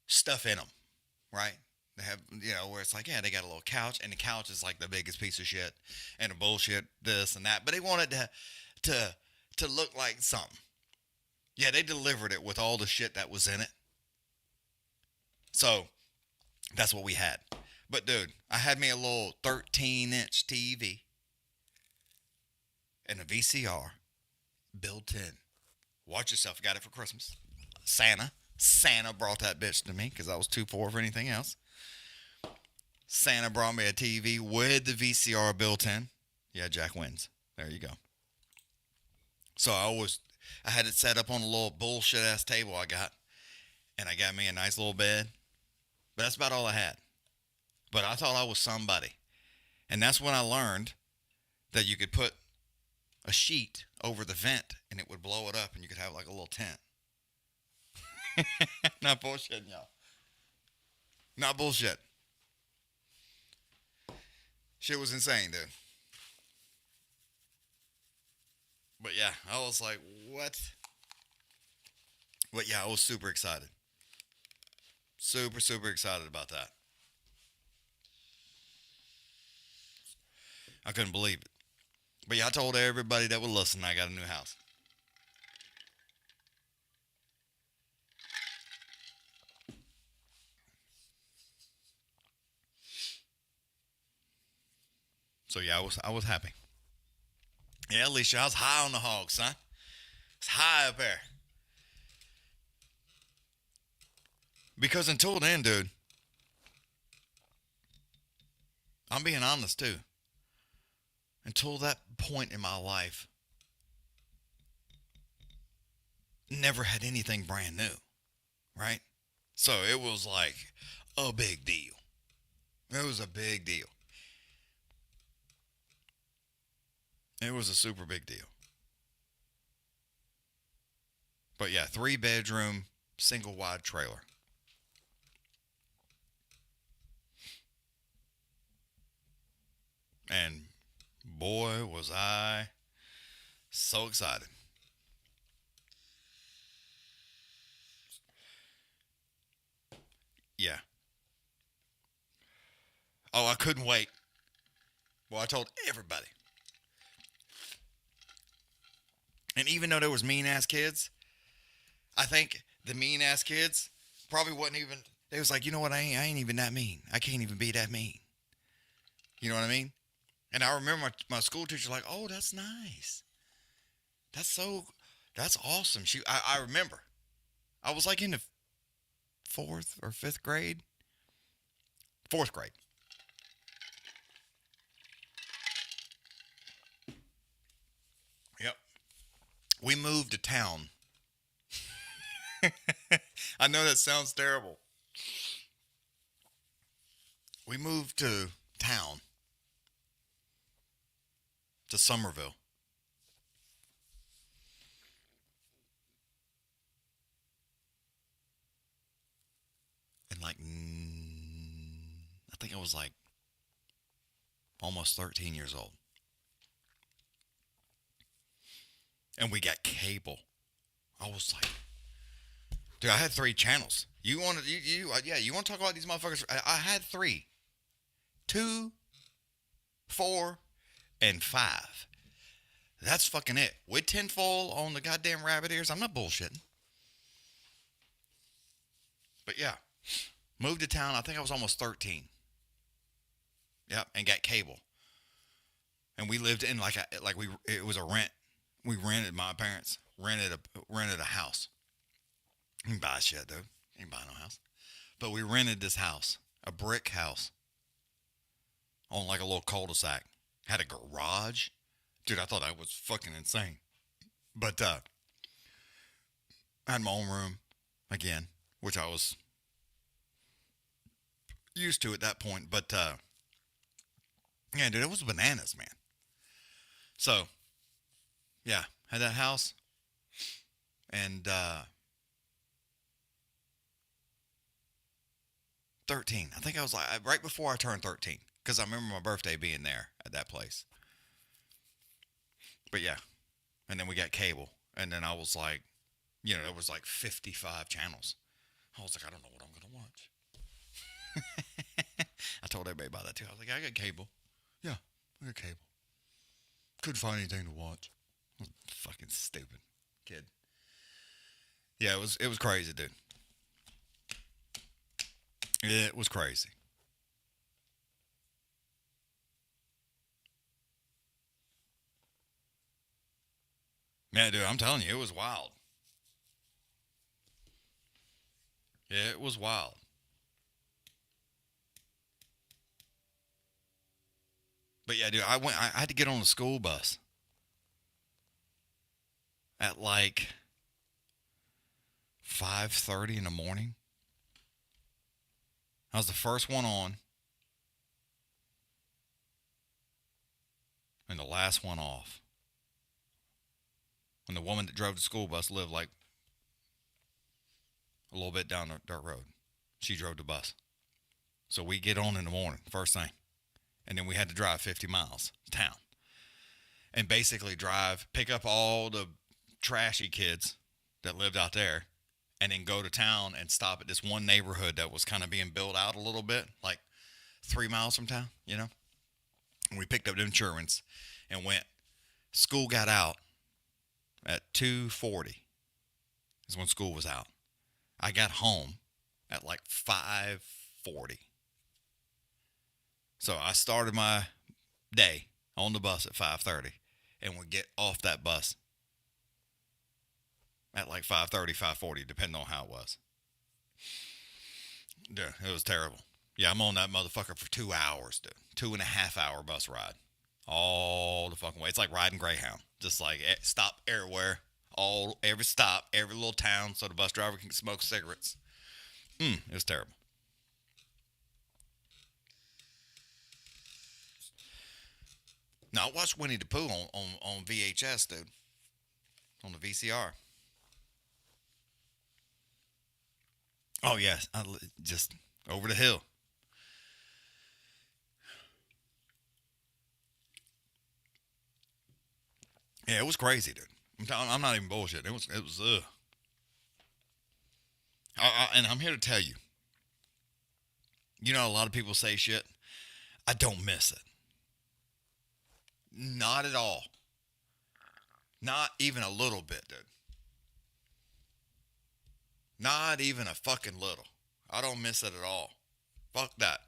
stuff in them, right? They have, where it's like, yeah, they got a little couch, and the couch is like the biggest piece of shit and the bullshit, this and that. But they wanted to look like something. Yeah, they delivered it with all the shit that was in it. So that's what we had. But dude, I had me a little 13-inch TV and a VCR built in. Watch yourself. Got it for Christmas. Santa brought that bitch to me because I was too poor for anything else. Santa brought me a TV with the VCR built in. Yeah, Jack wins. There you go. So I had it set up on a little bullshit ass table I got. And I got me a nice little bed. But that's about all I had. But I thought I was somebody. And that's when I learned that you could put a sheet over the vent and it would blow it up and you could have like a little tent. Not bullshitting, y'all. Not bullshit. Shit was insane, dude. But yeah, I was like, what? But yeah, I was super excited. Super, super excited about that. I couldn't believe it. But yeah, I told everybody that would listen I got a new house. So yeah, I was happy. Yeah, Alicia, I was high on the hog, son. It's high up there. Because until then, dude, I'm being honest too. Until that point in my life, never had anything brand new, right? So it was like a big deal. It was a big deal. It was a super big deal. But yeah, 3-bedroom, single wide trailer. And boy, was I so excited. Yeah. Oh, I couldn't wait. Well, I told everybody. And even though there was mean-ass kids, I think the mean-ass kids probably wasn't even... They was like, you know what? I ain't even that mean. I can't even be that mean. You know what I mean? And I remember my school teacher like, oh, that's nice. That's awesome. I remember. I was like in the 4th or 5th grade. 4th grade. Yep. We moved to town. I know that sounds terrible. We moved to town. To Somerville. And like, I think I was like almost 13 years old. And we got cable. I was like, dude, I had 3 channels. You want to talk about these motherfuckers? I had 3. 2, 4, and 5. That's fucking it. With tinfoil on the goddamn rabbit ears, I'm not bullshitting. But yeah, moved to town. I think I was almost 13. Yep, and got cable. And we lived in it was a rent. We rented. My parents rented a house. You can buy shit, dude. You ain't buy no house. But we rented this house, a brick house, on like a little cul-de-sac. Had a garage. Dude, I thought that was fucking insane. But I had my own room again, which I was used to at that point. But yeah, dude, it was bananas, man. So yeah, had that house, and 13. I think I was like right before I turned 13, because I remember my birthday being there at that place. But yeah, and then we got cable, and then I was like, there was like 55 channels. I was like, I don't know what I'm gonna watch. I told everybody about that too. I was like, I got cable. Yeah, I got cable. Couldn't find anything to watch. Fucking stupid kid. Yeah, it was crazy, dude. It was crazy. Yeah, dude, I'm telling you, it was wild. Yeah, it was wild. But yeah, dude, I had to get on the school bus at like 5:30 in the morning. I was the first one on and the last one off. And the woman that drove the school bus lived like a little bit down the dirt road. She drove the bus. So we get on in the morning, first thing. And then we had to drive 50 miles to town. And basically pick up all the trashy kids that lived out there, and then go to town and stop at this one neighborhood that was kind of being built out a little bit, like 3 miles from town, And we picked up them childrens and went. School got out at 2:40 is when school was out. I got home at like 5:40. So I started my day on the bus at 5:30 and would get off that bus at like 5:30, 5:40, depending on how it was. Yeah, it was terrible. Yeah, I'm on that motherfucker for 2 hours, dude. 2.5 hour bus ride. All the fucking way. It's like riding Greyhound. Just like stop everywhere. Every stop, every little town, so the bus driver can smoke cigarettes. It was terrible. Now, I watched Winnie the Pooh on VHS, dude. On the VCR. Oh, yes. Just over the hill. Yeah, it was crazy, dude. I'm not even bullshit. It was and I'm here to tell you. A lot of people say shit. I don't miss it. Not at all. Not even a little bit, dude. Not even a fucking little. I don't miss it at all. Fuck that.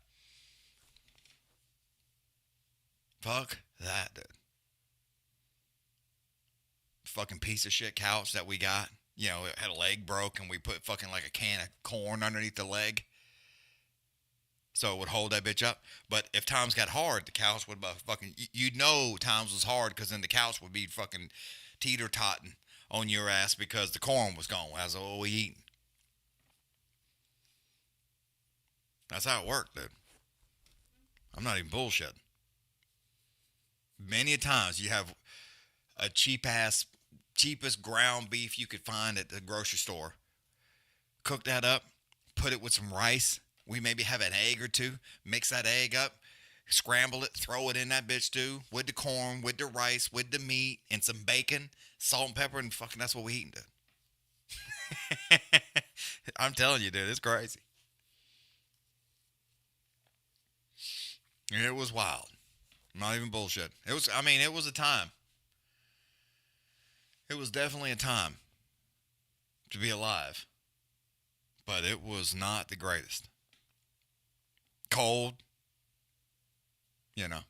Fuck that, dude. Fucking piece of shit couch that we got. You know, it had a leg broke and we put fucking like a can of corn underneath the leg. So it would hold that bitch up. But if times got hard, the couch would fucking... You'd know times was hard because then the couch would be fucking teeter-totting on your ass because the corn was gone. That's all we eating. That's how it worked, dude. I'm not even bullshitting. Many a times you have a cheapest ground beef you could find at the grocery store. Cook that up, put it with some rice. We maybe have an egg or two. Mix that egg up, scramble it, throw it in that bitch too, with the corn, with the rice, with the meat, and some bacon, salt and pepper, and fucking that's what we eating, dude. I'm telling you, dude, it's crazy. It was wild. I'm not even bullshit. It was a time. It was definitely a time to be alive. But it was not the greatest. Cold. You know.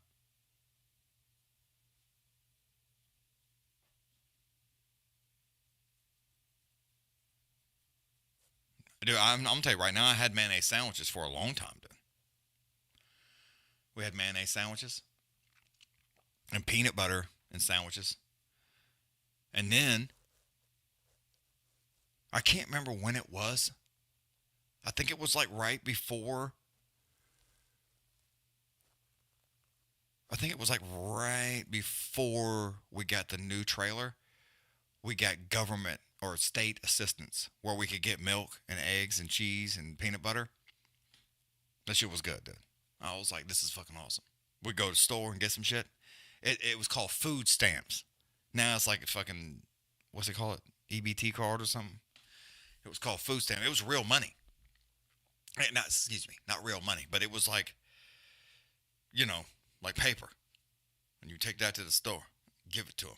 Dude, I'm going to tell you right now, I had mayonnaise sandwiches for a long time, dude. We had mayonnaise sandwiches. And peanut butter and sandwiches. And then, I can't remember when it was. I think it was like right before. I think it was like right before we got the new trailer. We got government or state assistance where we could get milk and eggs and cheese and peanut butter. That shit was good, dude. I was like, this is fucking awesome. We'd go to the store and get some shit. It was called food stamps. Now it's like a fucking, what's it called? EBT card or something? It was called food stamp. It was real money. Not real money, but it was like, you know, like paper. And you take that to the store, give it to them.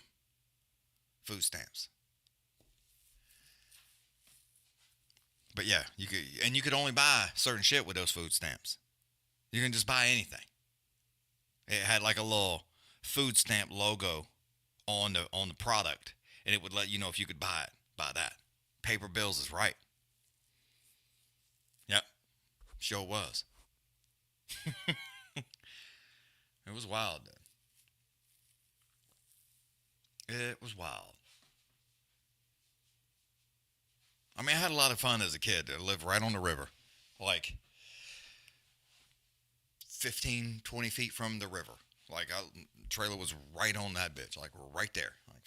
Food stamps. But yeah, you could only buy certain shit with those food stamps. You can just buy anything. It had like a little food stamp logo on the product, and it would let you know if you could buy it. Buy that. Paper bills is right. Yep. Sure was. It was wild, dude. It was wild. I mean, I had a lot of fun as a kid. I lived right on the river. Like 15, 20 feet from the river. Like, trailer was right on that bitch. Like, right there. Like,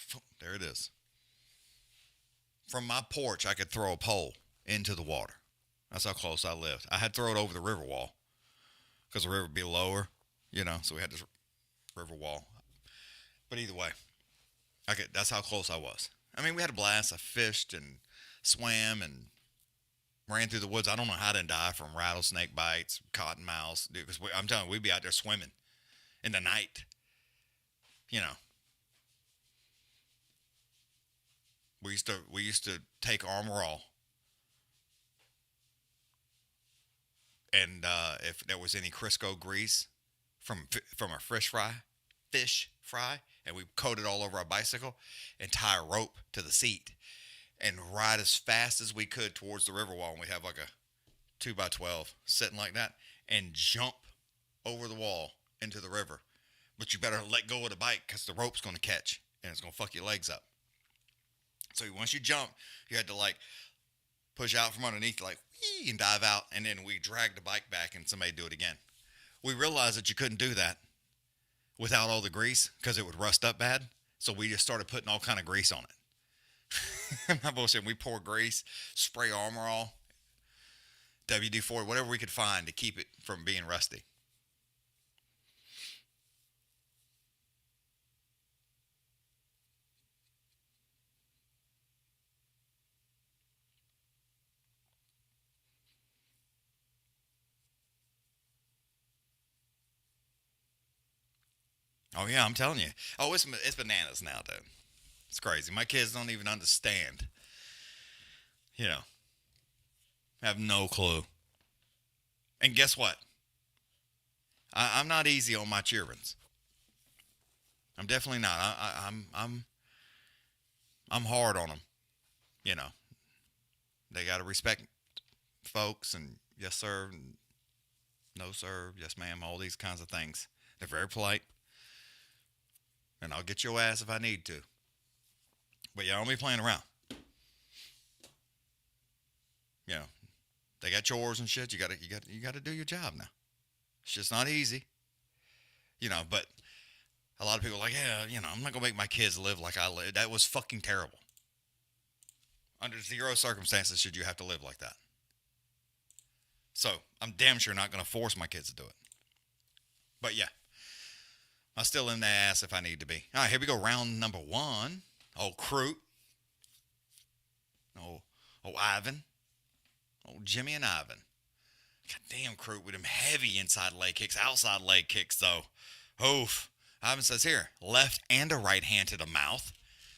there it is. From my porch, I could throw a pole into the water. That's how close I lived. I had to throw it over the river wall because the river would be lower, you know, so we had this river wall. But either way, that's how close I was. I mean, we had a blast. I fished and swam and ran through the woods. I don't know how I didn't die from rattlesnake bites, cottonmouths, dude, because I'm telling you, we'd be out there swimming in the night, you know. We used to take Armor All, and if there was any Crisco grease from a fish fry, and we coat it all over our bicycle and tie a rope to the seat and ride as fast as we could towards the river wall. And we have like a 2x12 sitting like that and jump over the wall into the river. But you better let go of the bike because the rope's going to catch and it's going to fuck your legs up. So once you jump, you had to like push out from underneath, like, whee, and dive out. And then we dragged the bike back and somebody do it again. We realized that you couldn't do that without all the grease because it would rust up bad. So we just started putting all kind of grease on it. I'm not bullshit. We pour grease, spray Armor All, WD-40, whatever we could find to keep it from being rusty. Oh yeah, I'm telling you. Oh, it's bananas now, dude. It's crazy. My kids don't even understand. You know, have no clue. And guess what? I'm not easy on my childrens. I'm definitely not. I'm hard on them. You know, they got to respect folks and yes sir, and no sir, yes ma'am, all these kinds of things. They're very polite, and I'll get your ass if I need to. But yeah, I don't be playing around. You know, they got chores and shit. You gotta do your job now. It's just not easy. You know, but a lot of people are like, yeah, you know, I'm not gonna make my kids live like I live. That was fucking terrible. Under zero circumstances should you have to live like that. So I'm damn sure not gonna force my kids to do it. But yeah, I'm still in the ass if I need to be. All right, here we go. Round number 1. Oh, Crute. Oh, Ivan. Oh, Jimmy and Ivan. God damn, Crute with them heavy inside leg kicks. Outside leg kicks, though. Oof. Ivan says here, left and a right hand to the mouth.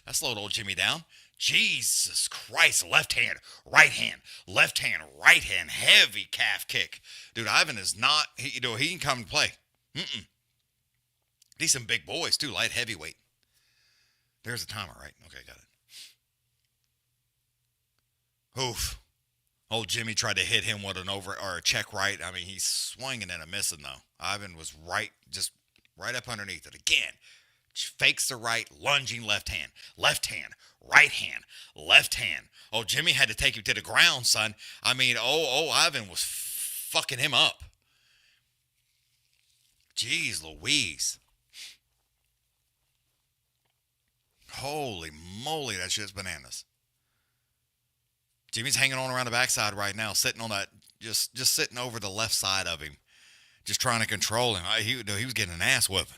That slowed old Jimmy down. Jesus Christ. Left hand, right hand, left hand, right hand. Heavy calf kick. Dude, Ivan is not, he can come and play. These some big boys, too. Light heavyweight. There's a timer, right? Okay, got it. Oof. Old Jimmy tried to hit him with a check right. I mean, he's swinging and a missing, though. Ivan was just right up underneath it. Again, fakes the right, lunging left hand, right hand, left hand. Oh, Jimmy had to take him to the ground, son. I mean, Ivan was fucking him up. Jeez Louise. Holy moly, that shit's bananas. Jimmy's hanging on around the backside right now, sitting on that, just sitting over the left side of him, just trying to control him. He was getting an ass whipping.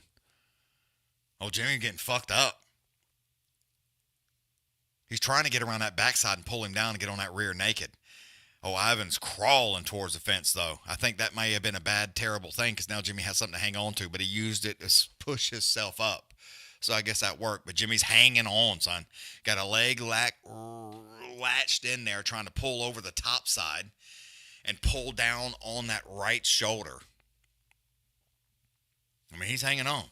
Oh, Jimmy getting fucked up. He's trying to get around that backside and pull him down and get on that rear naked. Oh, Ivan's crawling towards the fence, though. I think that may have been a bad, terrible thing because now Jimmy has something to hang on to, but he used it to push himself up. So I guess that worked. But Jimmy's hanging on, son. Got a leg latched in there trying to pull over the top side and pull down on that right shoulder. I mean, he's hanging on.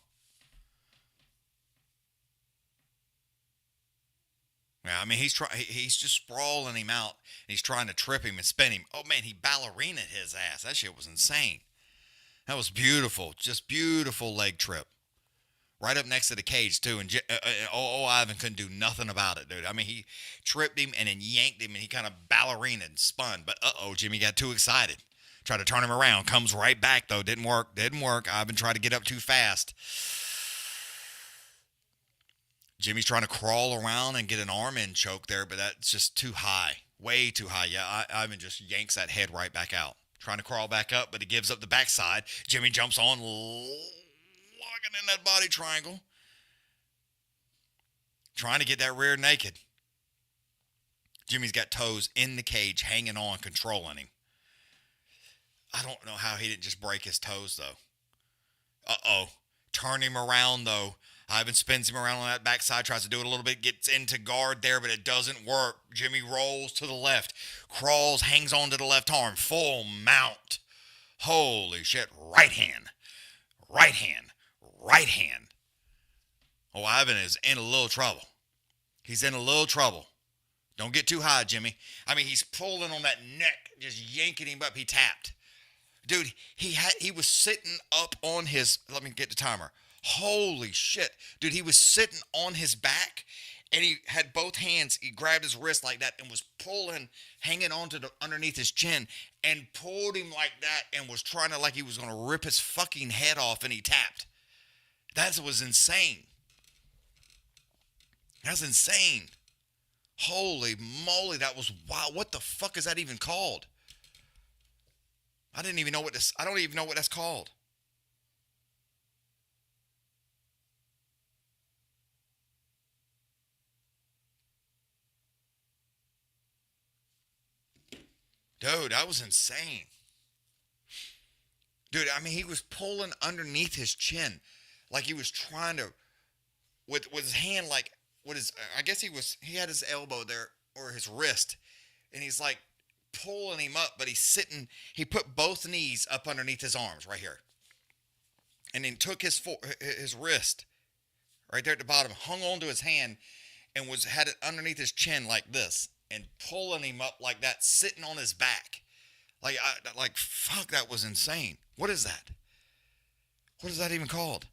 Yeah, I mean, he's just sprawling him out, and he's trying to trip him and spin him. Oh, man, he ballerinaed his ass. That shit was insane. That was beautiful. Just beautiful leg trip. Right up next to the cage, too. And Ivan couldn't do nothing about it, dude. I mean, he tripped him and then yanked him, and he kind of ballerinaed and spun. But, Jimmy got too excited. Tried to turn him around. Comes right back, though. Didn't work. Ivan tried to get up too fast. Jimmy's trying to crawl around and get an arm in choke there, but that's just too high. Way too high. Yeah, Ivan just yanks that head right back out. Trying to crawl back up, but he gives up the backside. Jimmy jumps on, locking in that body triangle. Trying to get that rear naked. Jimmy's got toes in the cage, hanging on, controlling him. I don't know how he didn't just break his toes, though. Turn him around, though. Ivan spins him around on that backside, tries to do it a little bit, gets into guard there, but it doesn't work. Jimmy rolls to the left, crawls, hangs on to the left arm, full mount. Holy shit. Right hand. Oh, Ivan is in a little trouble. He's in a little trouble. Don't get too high, Jimmy. I mean, he's pulling on that neck, just yanking him up. He tapped. Dude, he was sitting up on his, let me get the timer. Holy shit. Dude, he was sitting on his back, and he had both hands. He grabbed his wrist like that and was pulling, hanging on to underneath his chin, and pulled him like that and was trying to, like he was going to rip his fucking head off, and he tapped. That was insane. That's insane. Holy moly, that was wild. What the fuck is that even called? I don't even know what that's called. Dude, that was insane. Dude, I mean, he was pulling underneath his chin like he was trying to, with his hand, like, with his, I guess he had his elbow there, or his wrist, and he's like pulling him up, but he put both knees up underneath his arms right here. And then took his wrist right there at the bottom, hung onto his hand, and had it underneath his chin like this, and pulling him up like that, sitting on his back. Like fuck, that was insane. What is that? What is that even called?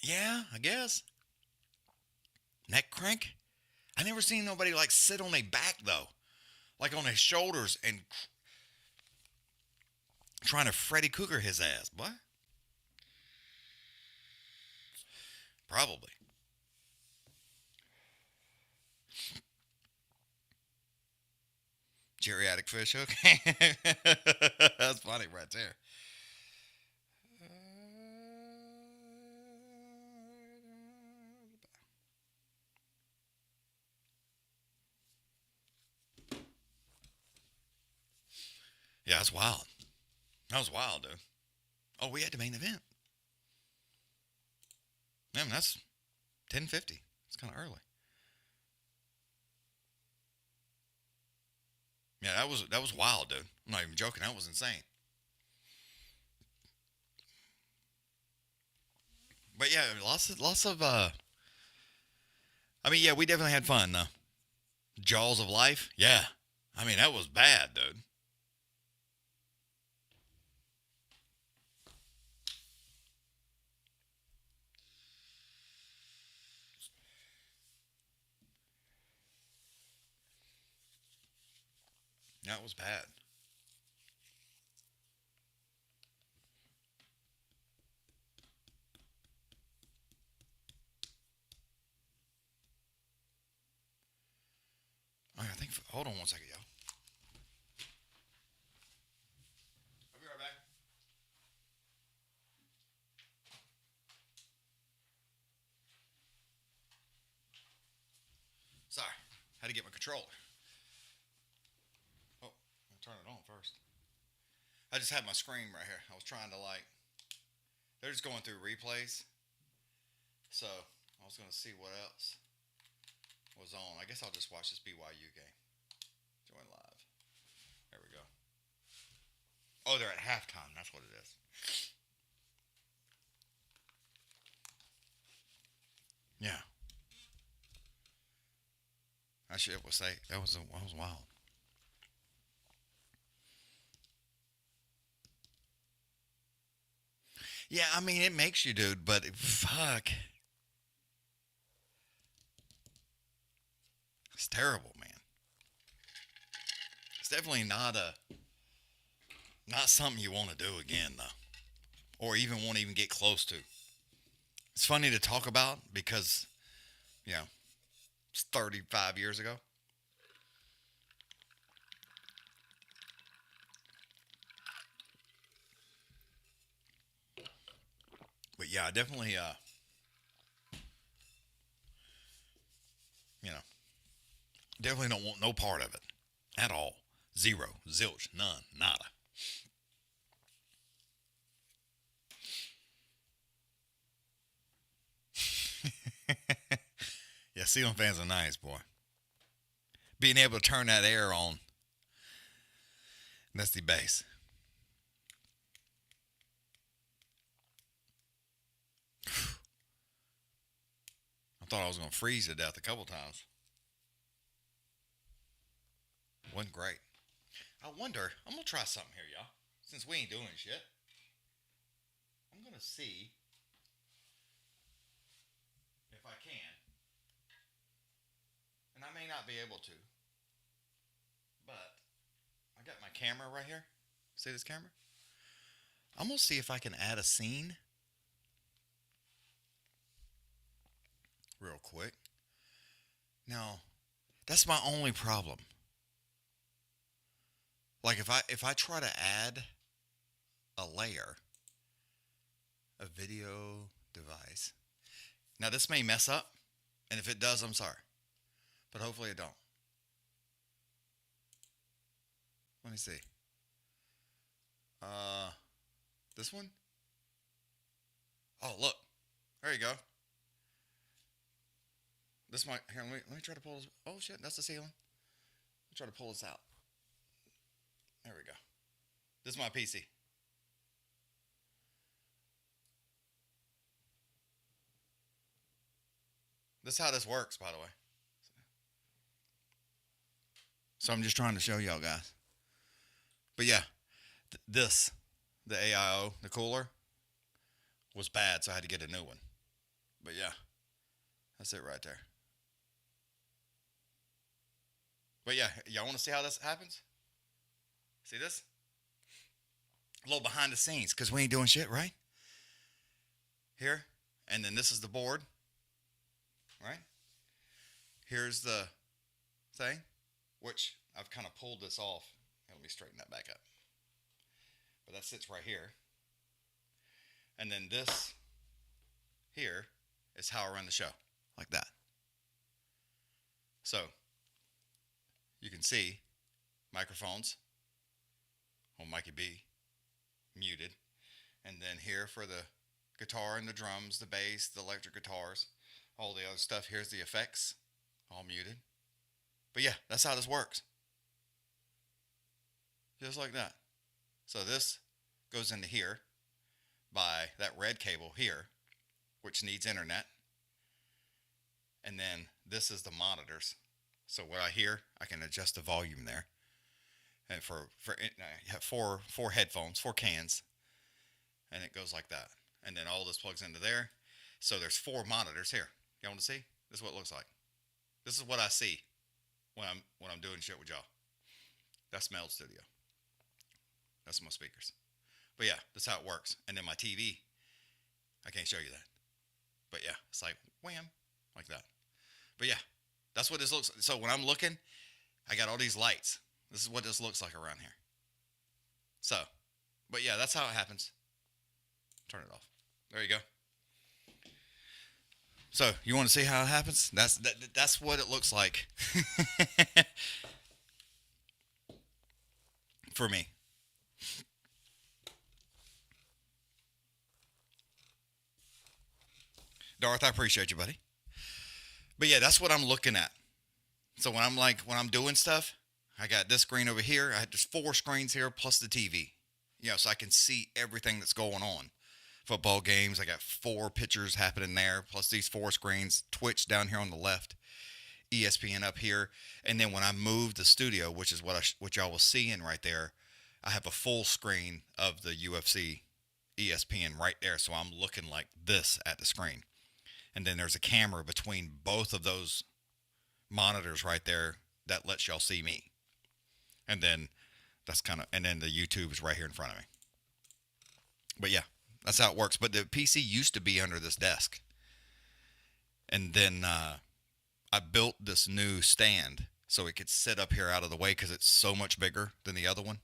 Yeah, I guess. Neck crank? I never seen nobody like sit on their back though. Like on his shoulders and trying to Freddy Cougar his ass. What? Probably. Geriatric fish hook. That's funny right there. Yeah, that's wild. That was wild, dude. Oh, we had the main event. Man, that's 10:50. It's kind of early. Yeah, that was wild, dude. I'm not even joking. That was insane. But yeah, lots of I mean, yeah, we definitely had fun though. Jaws of life? Yeah. I mean, that was bad, dude. That was bad. All right, hold on one second, y'all. I'll be right back. Sorry, had to get my controller. Oh, I'll turn it on first. I just had my screen right here. I was trying to they're just going through replays. So, I was going to see what else was on. I guess I'll just watch this BYU game. Join live. There we go. Oh, they're at halftime. That's what it is. Yeah. I should say that was wild. Yeah, I mean it makes you, dude, but fuck, it's terrible, man. It's definitely not something you want to do again, though, or even want to even get close to. It's funny to talk about because, you know, it's 35 years ago. But yeah, I definitely, definitely don't want no part of it at all. Zero, zilch, none, nada. Yeah, ceiling fans are nice, boy. Being able to turn that air on, that's the base. I thought I was going to freeze to death a couple times. Wasn't great. I wonder, I'm going to try something here, y'all. Since we ain't doing shit. I'm going to see if I can. And I may not be able to. But I got my camera right here. See this camera? I'm going to see if I can add a scene real quick. Now, that's my only problem. Like if I try to add a layer, a video device. Now this may mess up, and if it does, I'm sorry. But hopefully it don't. Let me see. This one? Oh, look. There you go. This might, here, let me try to pull this. Oh, shit, that's the ceiling. Let me try to pull this out. There we go. This is my PC. This is how this works, by the way. So I'm just trying to show y'all guys. But yeah, the AIO, the cooler, was bad, so I had to get a new one. But yeah, that's it right there. But yeah, y'all want to see how this happens? See this? A little behind the scenes, because we ain't doing shit, right? Here, and then this is the board, right? Here's the thing, which I've kind of pulled this off. Let me straighten that back up. But that sits right here. And then this here is how I run the show, like that. So you can see microphones on Mikey B, muted. And then here for the guitar and the drums, the bass, the electric guitars, all the other stuff. Here's the effects, all muted. But yeah, that's how this works. Just like that. So this goes into here by that red cable here, which needs internet. And then this is the monitors. So what I hear, I can adjust the volume there. And I have four headphones, 4 cans, and it goes like that. And then all this plugs into there. So there's 4 monitors here. Y'all want to see? This is what it looks like. This is what I see when I'm doing shit with y'all. That's Meld Studio. That's my speakers. But yeah, that's how it works. And then my TV, I can't show you that. But yeah, it's like wham, like that. But yeah, that's what this looks like. So when I'm looking, I got all these lights. This is what this looks like around here. So, but yeah, that's how it happens. Turn it off. There you go. So you want to see how it happens? That's what it looks like for me. Darth, I appreciate you, buddy. But yeah, that's what I'm looking at. So when I'm doing stuff, I got this screen over here. I had just 4 screens here plus the TV. You know, so I can see everything that's going on. Football games, I got 4 pictures happening there, plus these 4 screens. Twitch down here on the left, ESPN up here, and then when I move the studio, which is what y'all will see in right there, I have a full screen of the UFC ESPN right there, so I'm looking like this at the screen. And then there's a camera between both of those monitors right there that lets y'all see me. And then and then the YouTube is right here in front of me. But yeah, that's how it works. But the PC used to be under this desk. And then I built this new stand so it could sit up here out of the way because it's so much bigger than the other one.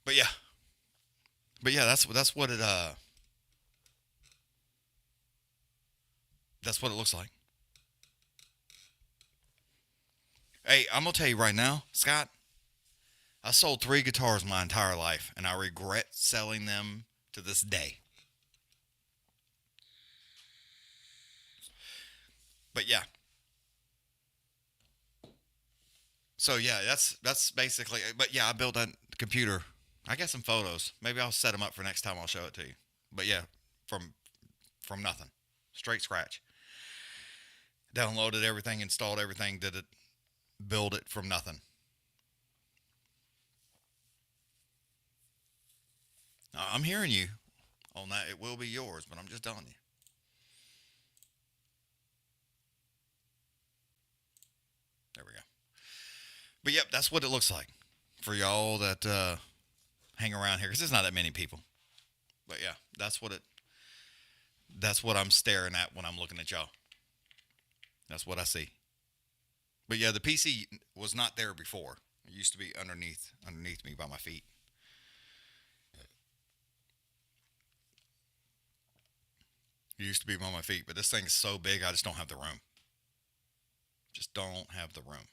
But yeah, that's what it that's what it looks like. Hey, I'm gonna tell you right now, Scott, I sold 3 guitars my entire life, and I regret selling them to this day. But yeah. So yeah, that's basically. But yeah, I built that computer. I got some photos. Maybe I'll set them up for next time. I'll show it to you. But yeah, from nothing, straight scratch. Downloaded everything, installed everything, did it, build it from nothing. Now, I'm hearing you on that. It will be yours, but I'm just telling you. There we go. But yep, that's what it looks like for y'all that hang around here, because there's not that many people. But yeah, that's what I'm staring at when I'm looking at y'all. That's what I see. But yeah, the PC was not there before. It used to be underneath me by my feet. It used to be by my feet, but this thing is so big, I just don't have the room. Just don't have the room.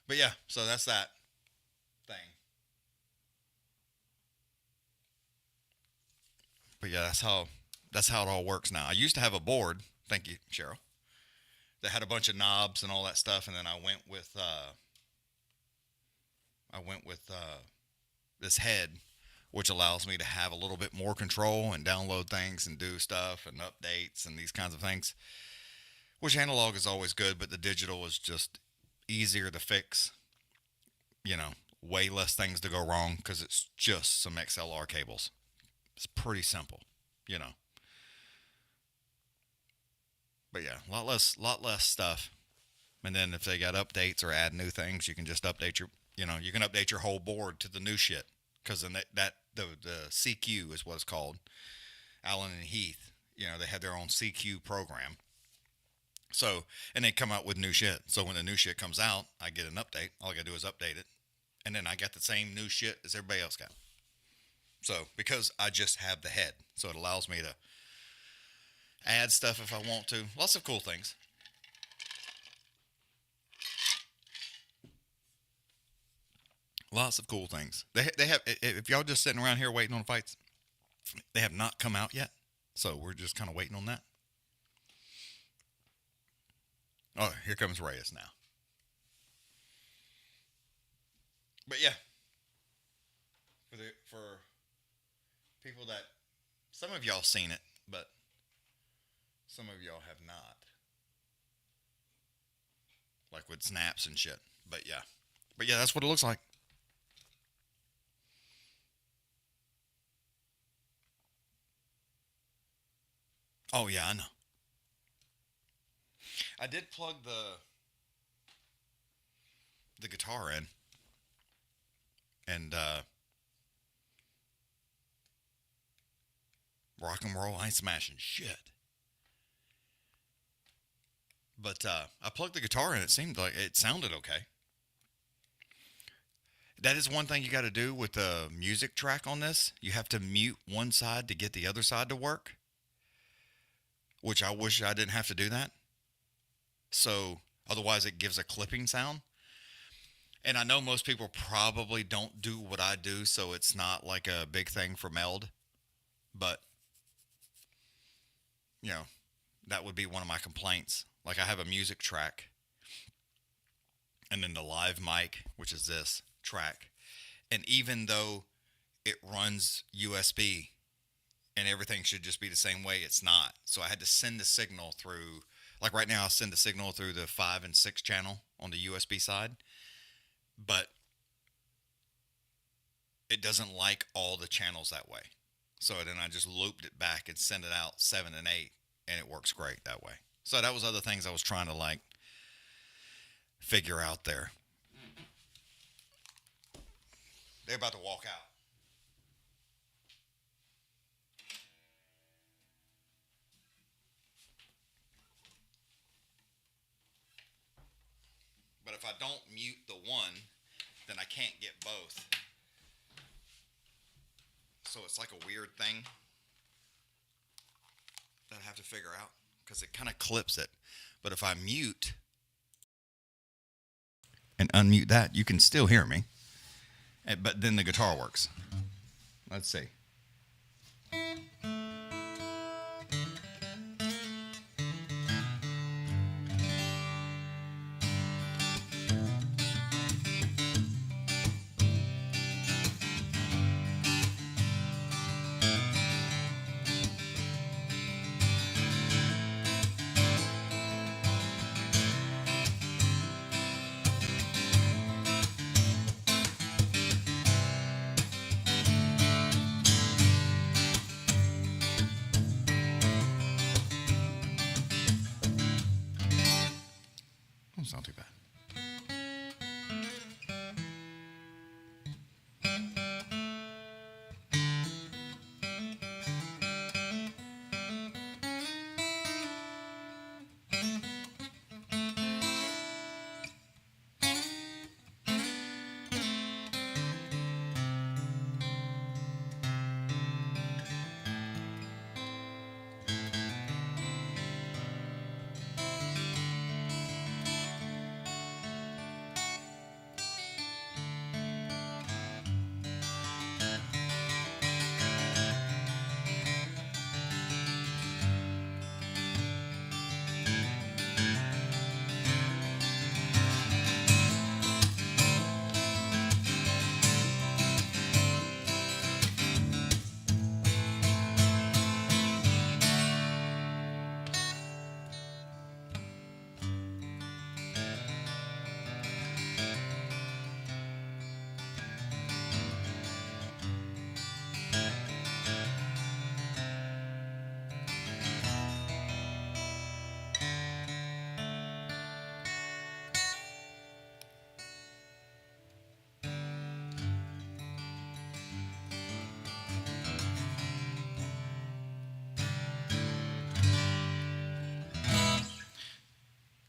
But yeah, so that's that thing. But yeah, that's how it all works now. I used to have a board. Thank you, Cheryl. That had a bunch of knobs and all that stuff, and then I went with this head, which allows me to have a little bit more control and download things and do stuff and updates and these kinds of things. Which analog is always good, but the digital is just easier to fix. You know, way less things to go wrong because it's just some XLR cables. It's pretty simple, you know. But yeah, a lot less stuff. And then if they got updates or add new things, you can just update you can update your whole board to the new shit. Because then the CQ is what it's called. Allen and Heath, they had their own CQ program. So, and they come out with new shit. So when the new shit comes out, I get an update. All I got to do is update it. And then I got the same new shit as everybody else got. So, because I just have the head. So it allows me to add stuff if I want to. Lots of cool things. Lots of cool things. They have, if y'all just sitting around here waiting on fights, they have not come out yet. So we're just kind of waiting on that. Oh, here comes Reyes now. But yeah, for people that, some of y'all seen it, but some of y'all have not. Like with snaps and shit. But yeah, that's what it looks like. Oh yeah, I know. I did plug the guitar in, and rock and roll. I ain't smashing shit, but I plugged the guitar in. It seemed like it sounded okay. That is one thing you got to do with the music track on this. You have to mute one side to get the other side to work, which I wish I didn't have to do that. So otherwise it gives a clipping sound. And I know most people probably don't do what I do, so it's not like a big thing for Meld. But, that would be one of my complaints. Like I have a music track and then the live mic, which is this track. And even though it runs USB and everything should just be the same way, it's not. So I had to send the signal through, like right now I send the signal through the 5 and 6 channel on the USB side, but it doesn't like all the channels that way. So then I just looped it back and sent it out 7 and 8, and it works great that way. So that was other things I was trying to figure out there. They're about to walk out. But if I don't mute the one, then I can't get both. So it's like a weird thing that I have to figure out because it kind of clips it. But if I mute and unmute that, you can still hear me. But then the guitar works. Let's see.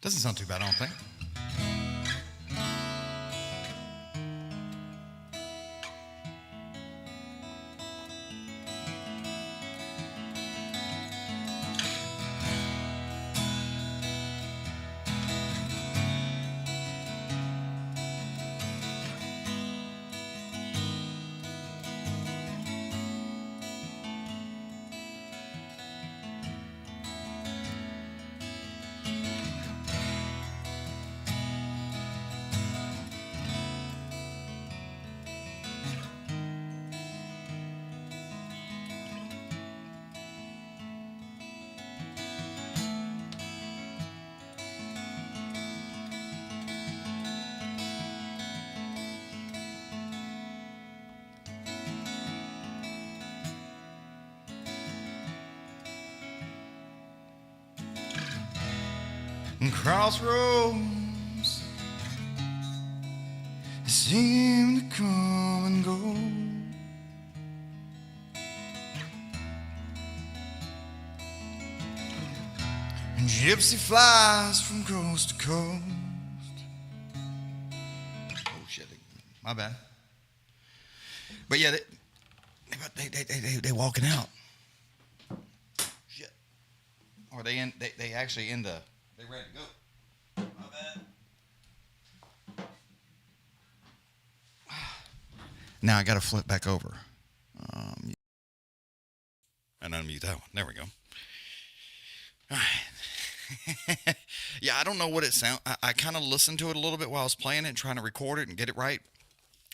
Doesn't sound too bad, I don't think. Crossroads seem to come and go. And gypsy flies from coast to coast. Oh shit! My bad. But yeah, they walking out. Shit. Or they in? They actually in the. They ready to go. My bad. Now I got to flip back over. And unmute that one. There we go. All right. Yeah, I don't know what it sounds. I kind of listened to it a little bit while I was playing it and trying to record it and get it right.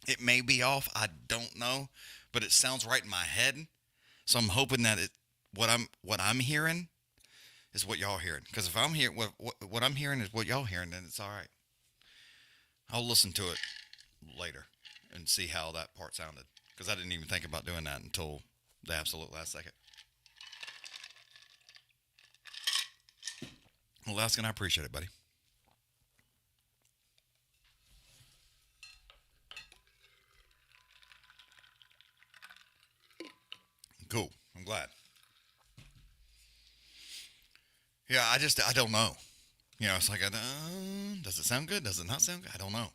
It may be off. I don't know, but it sounds right in my head. So I'm hoping that what I'm hearing is what y'all hearing. Because if I'm hearing what I'm hearing is what y'all hearing, then it's all right. I'll listen to it later and see how that part sounded. Because I didn't even think about doing that until the absolute last second. Well, Laskin, I appreciate it, buddy. Cool. I'm glad. Yeah, I don't know. You know, it's like, does it sound good? Does it not sound good? I don't know.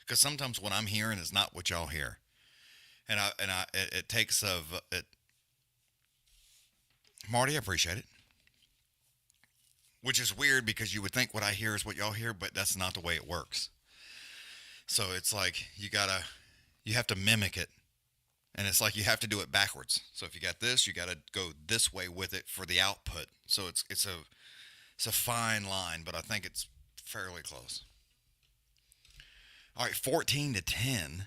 Because sometimes what I'm hearing is not what y'all hear. And it takes it. Marty, I appreciate it. Which is weird because you would think what I hear is what y'all hear, but that's not the way it works. So it's like you have to mimic it. And it's like you have to do it backwards. So if you got this, you got to go this way with it for the output. So it's a fine line, but I think it's fairly close. All right, 14-10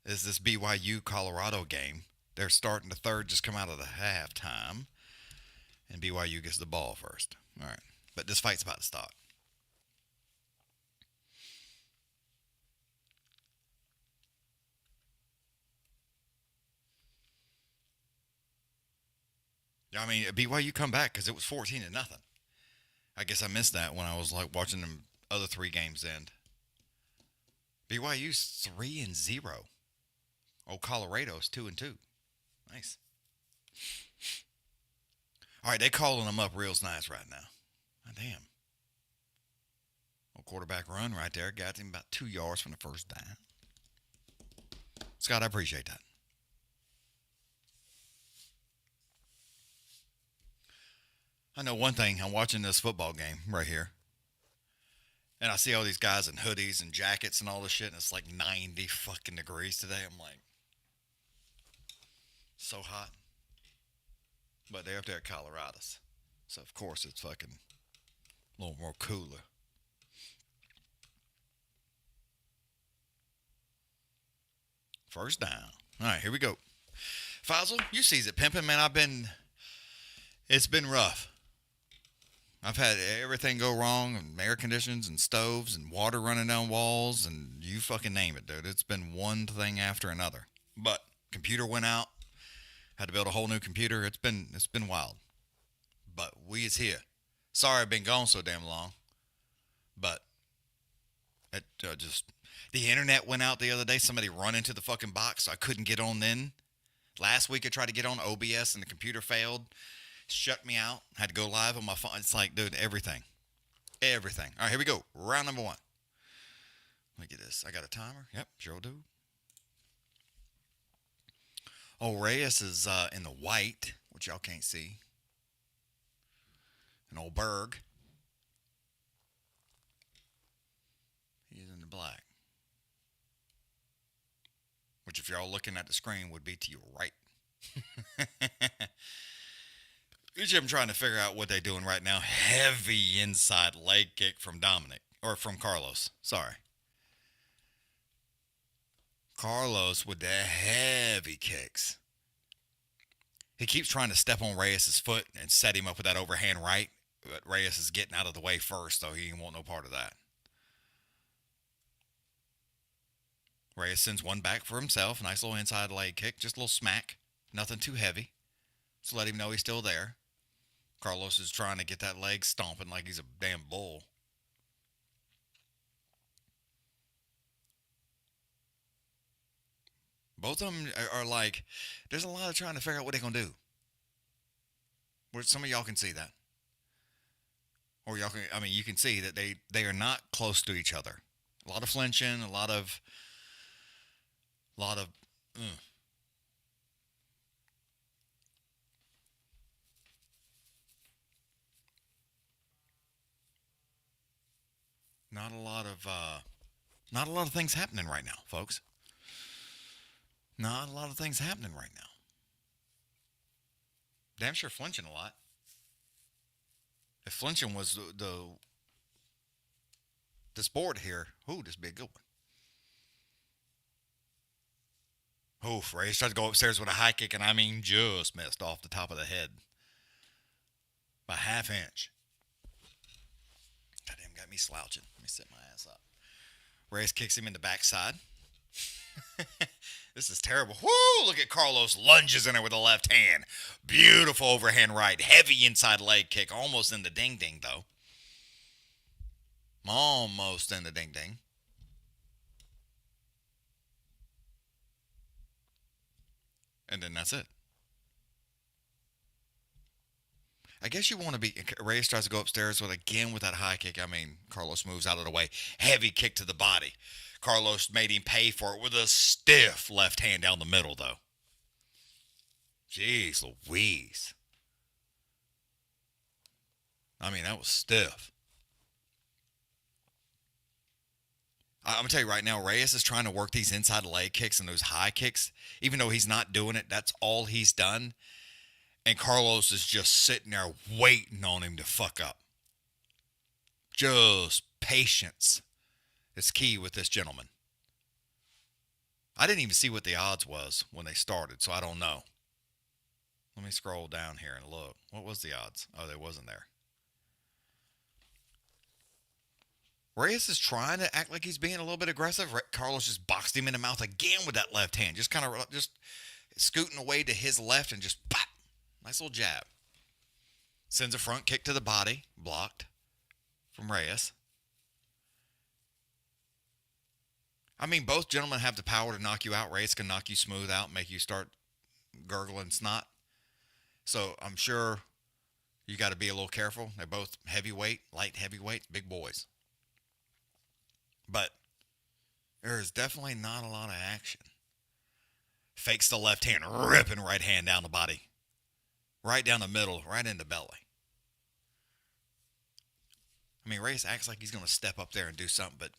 is this BYU Colorado game. They're starting the third, just come out of the halftime, and BYU gets the ball first. All right, but this fight's about to start. I mean, BYU come back because it was 14-0. I guess I missed that when I was like watching them other three games end. BYU's 3-0. Oh, Colorado's 2-2. Nice. All right, they calling them up real nice right now. Oh, damn. Old quarterback run right there. Got him about 2 yards from the first down. Scott, I appreciate that. I know one thing. I'm watching this football game right here. And I see all these guys in hoodies and jackets and all this shit. And it's like 90 fucking degrees today. I'm like, so hot. But they're up there at Colorado's. So, of course, it's fucking a little more cooler. First down. All right, here we go. Faisal, you sees it pimping, man. It's been rough. I've had everything go wrong, and air conditions and stoves and water running down walls, and you fucking name it, dude. It's been one thing after another. But computer went out. Had to build a whole new computer. It's been wild. But we is here. Sorry I've been gone so damn long. But it the internet went out the other day. Somebody run into the fucking box, so I couldn't get on then. Last week I tried to get on OBS and the computer failed. Shut me out. Had to go live on my phone. It's like, dude, everything. Everything. All right, here we go. Round number 1. Let me get this. I got a timer. Yep, sure do. Oh, Reyes is in the white, which y'all can't see. And Ulberg, he's in the black. Which, if y'all looking at the screen, would be to your right. Usually I'm trying to figure out what they're doing right now. Heavy inside leg kick from Dominick. Or from Carlos. Sorry. Carlos with the heavy kicks. He keeps trying to step on Reyes' foot and set him up with that overhand right. But Reyes is getting out of the way first, so he ain't want no part of that. Reyes sends one back for himself. Nice little inside leg kick. Just a little smack. Nothing too heavy. Just let him know he's still there. Carlos is trying to get that leg stomping like he's a damn bull. Both of them are like, there's a lot of trying to figure out what they're going to do. Where some of y'all can see that. Or y'all can, I mean, you can see that they are not close to each other. A lot of flinching, a lot of, Not a lot of things happening right now, folks. Not a lot of things happening right now. Damn sure flinching a lot. If flinching was the sport here, ooh, this would be a good one. Oof, Reyes tried to go upstairs with a high kick, and I mean just missed off the top of the head. By ½ inch. Goddamn, got me slouching. Let me sit my ass up. Reyes kicks him in the backside. This is terrible. Whoo! Look at Carlos lunges in there with the left hand. Beautiful overhand right. Heavy inside leg kick. Almost in the ding-ding, though. Almost in the ding-ding. And then that's it. I guess you want to be... Reyes tries to go upstairs with that high kick. I mean, Carlos moves out of the way. Heavy kick to the body. Carlos made him pay for it with a stiff left hand down the middle, though. Jeez Louise. I mean, that was stiff. I'm going to tell you right now, Reyes is trying to work these inside leg kicks and those high kicks. Even though he's not doing it, that's all he's done. And Carlos is just sitting there waiting on him to fuck up. Just patience is key with this gentleman. I didn't even see what the odds was when they started, so I don't know. Let me scroll down here and look. What was the odds? Oh, there wasn't there. Reyes is trying to act like he's being a little bit aggressive. Carlos just boxed him in the mouth again with that left hand. Just kind of just scooting away to his left and just pop. Nice little jab. Sends a front kick to the body. Blocked from Reyes. I mean, both gentlemen have the power to knock you out. Reyes can knock you smooth out, make you start gurgling snot. So I'm sure you got to be a little careful. They're both heavyweight, light heavyweight, big boys. But there is definitely not a lot of action. Fakes the left hand, ripping right hand down the body. Right down the middle, right in the belly. I mean, Reyes acts like he's going to step up there and do something, but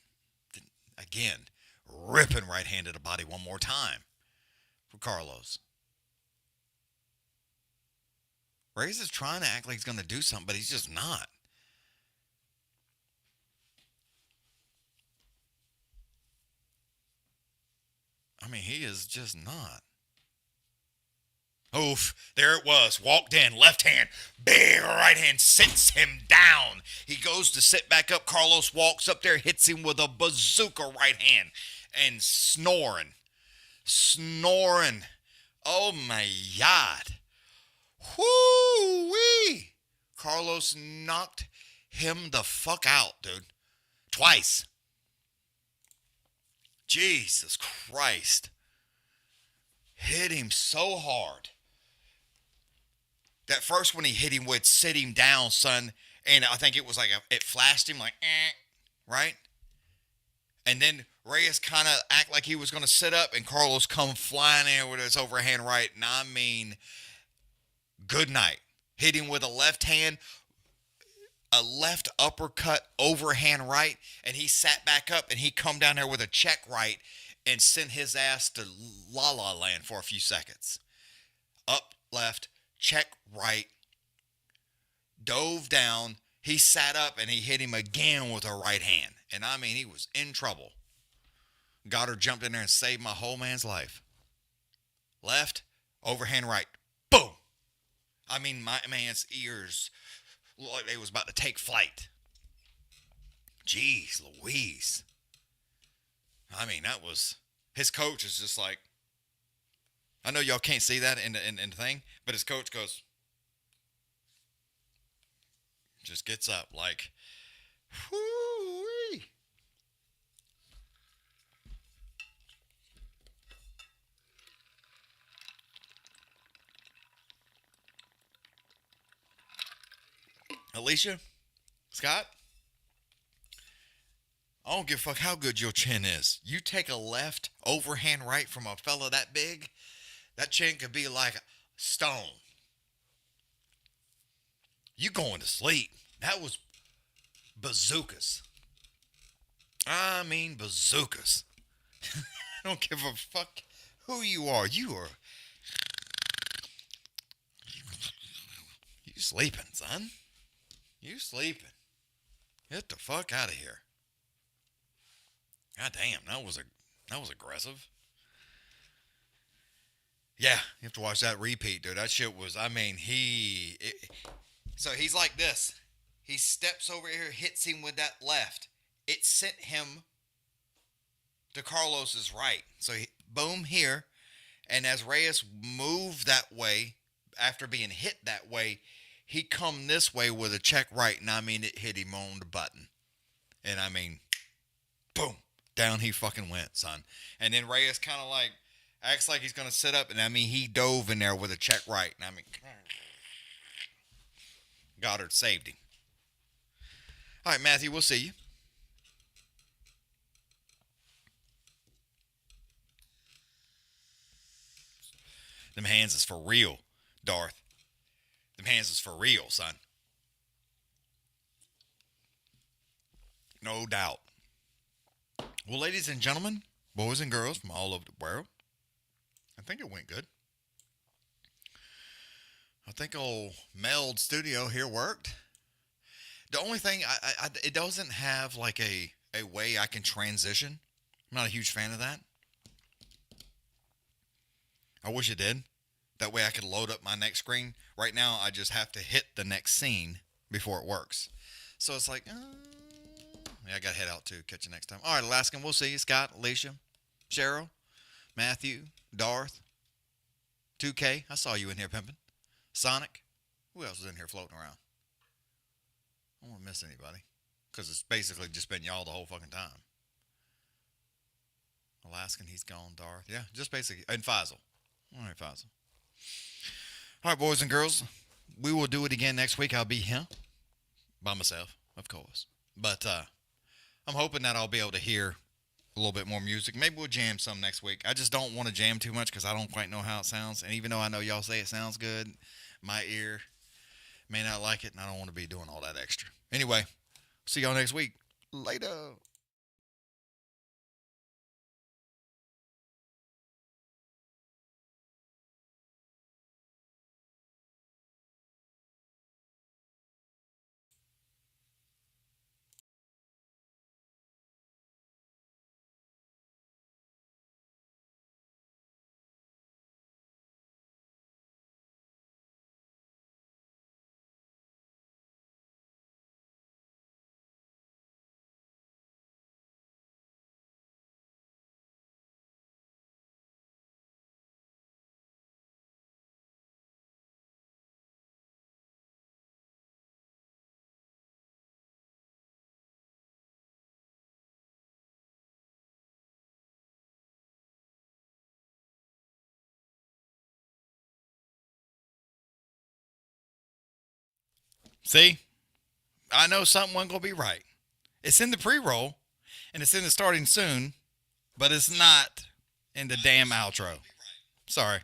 again, ripping right hand to the body one more time for Carlos. Reyes is trying to act like he's going to do something, but he's just not. I mean, he is just not. Oof, there it was. Walked in, left hand, big right hand, sits him down. He goes to sit back up. Carlos walks up there, hits him with a bazooka right hand, and snoring. Oh, my God. Whoo-wee. Carlos knocked him the fuck out, dude. Twice. Jesus Christ. hit him so hard. That first one he hit him with sit him down, son. And I think it was like, it flashed him like, right? And then Reyes kind of act like he was going to sit up, and Carlos come flying in with his overhand right. And I mean, good night. Hit him with a left hand, a left uppercut, overhand right, and he sat back up, and he come down there with a check right and sent his ass to La La Land for a few seconds. Up, left, check right, dove down. He sat up, and he hit him again with a right hand. And I mean, he was in trouble. Goddard jumped in there and saved my whole man's life. Left, overhand right, boom. I mean, my man's ears looked like they was about to take flight. Jeez Louise. I mean, that was, his coach is just like, I know y'all can't see that in the thing, but his coach goes, just gets up like, whoo-wee. Alicia, Scott, I don't give a fuck how good your chin is. You take a left overhand right from a fella that big, that chin could be like a stone. You going to sleep. That was bazookas. I mean bazookas. I don't give a fuck who you are. You sleeping, son. You sleeping. Get the fuck out of here. God damn, that was aggressive. Yeah, you have to watch that repeat, dude. That shit was, I mean, so he's like this. He steps over here, hits him with that left. It sent him to Carlos's right. So he, boom, here. And as Reyes moved that way, after being hit that way, he come this way with a check right. And I mean, it hit him on the button. And I mean, boom, down he fucking went, son. And then Reyes kind of like, acts like he's going to sit up. And I mean, he dove in there with a check right. And I mean, Goddard saved him. All right, Matthew, we'll see you. Them hands is for real, Darth. Them hands is for real, son. No doubt. Well, ladies and gentlemen, boys and girls from all over the world, I think it went good. I think old Meld Studio here worked. The only thing, it doesn't have like a way I can transition. I'm not a huge fan of that. I wish it did. That way I could load up my next screen. Right now, I just have to hit the next scene before it works. So it's like, yeah, I got to head out too. Catch you next time. All right, Alaskan, we'll see you. Scott, Alicia, Cheryl, Matthew, Darth, 2K. I saw you in here pimping. Sonic. Who else is in here floating around? I don't want to miss anybody. Because it's basically just been y'all the whole fucking time. Alaskan, he's gone. Darth. Yeah, just basically. And Faisal. All right, Faisal. All right, boys and girls. We will do it again next week. I'll be here. By myself, of course. But I'm hoping that I'll be able to hear a little bit more music. Maybe we'll jam some next week. I just don't want to jam too much because I don't quite know how it sounds. And even though I know y'all say it sounds good, my ear may not like it, and I don't want to be doing all that extra. Anyway, see y'all next week. Later. See? I know something wasn't going to be right. It's in the pre-roll, and it's in the starting soon, but it's not in the damn outro. Sorry.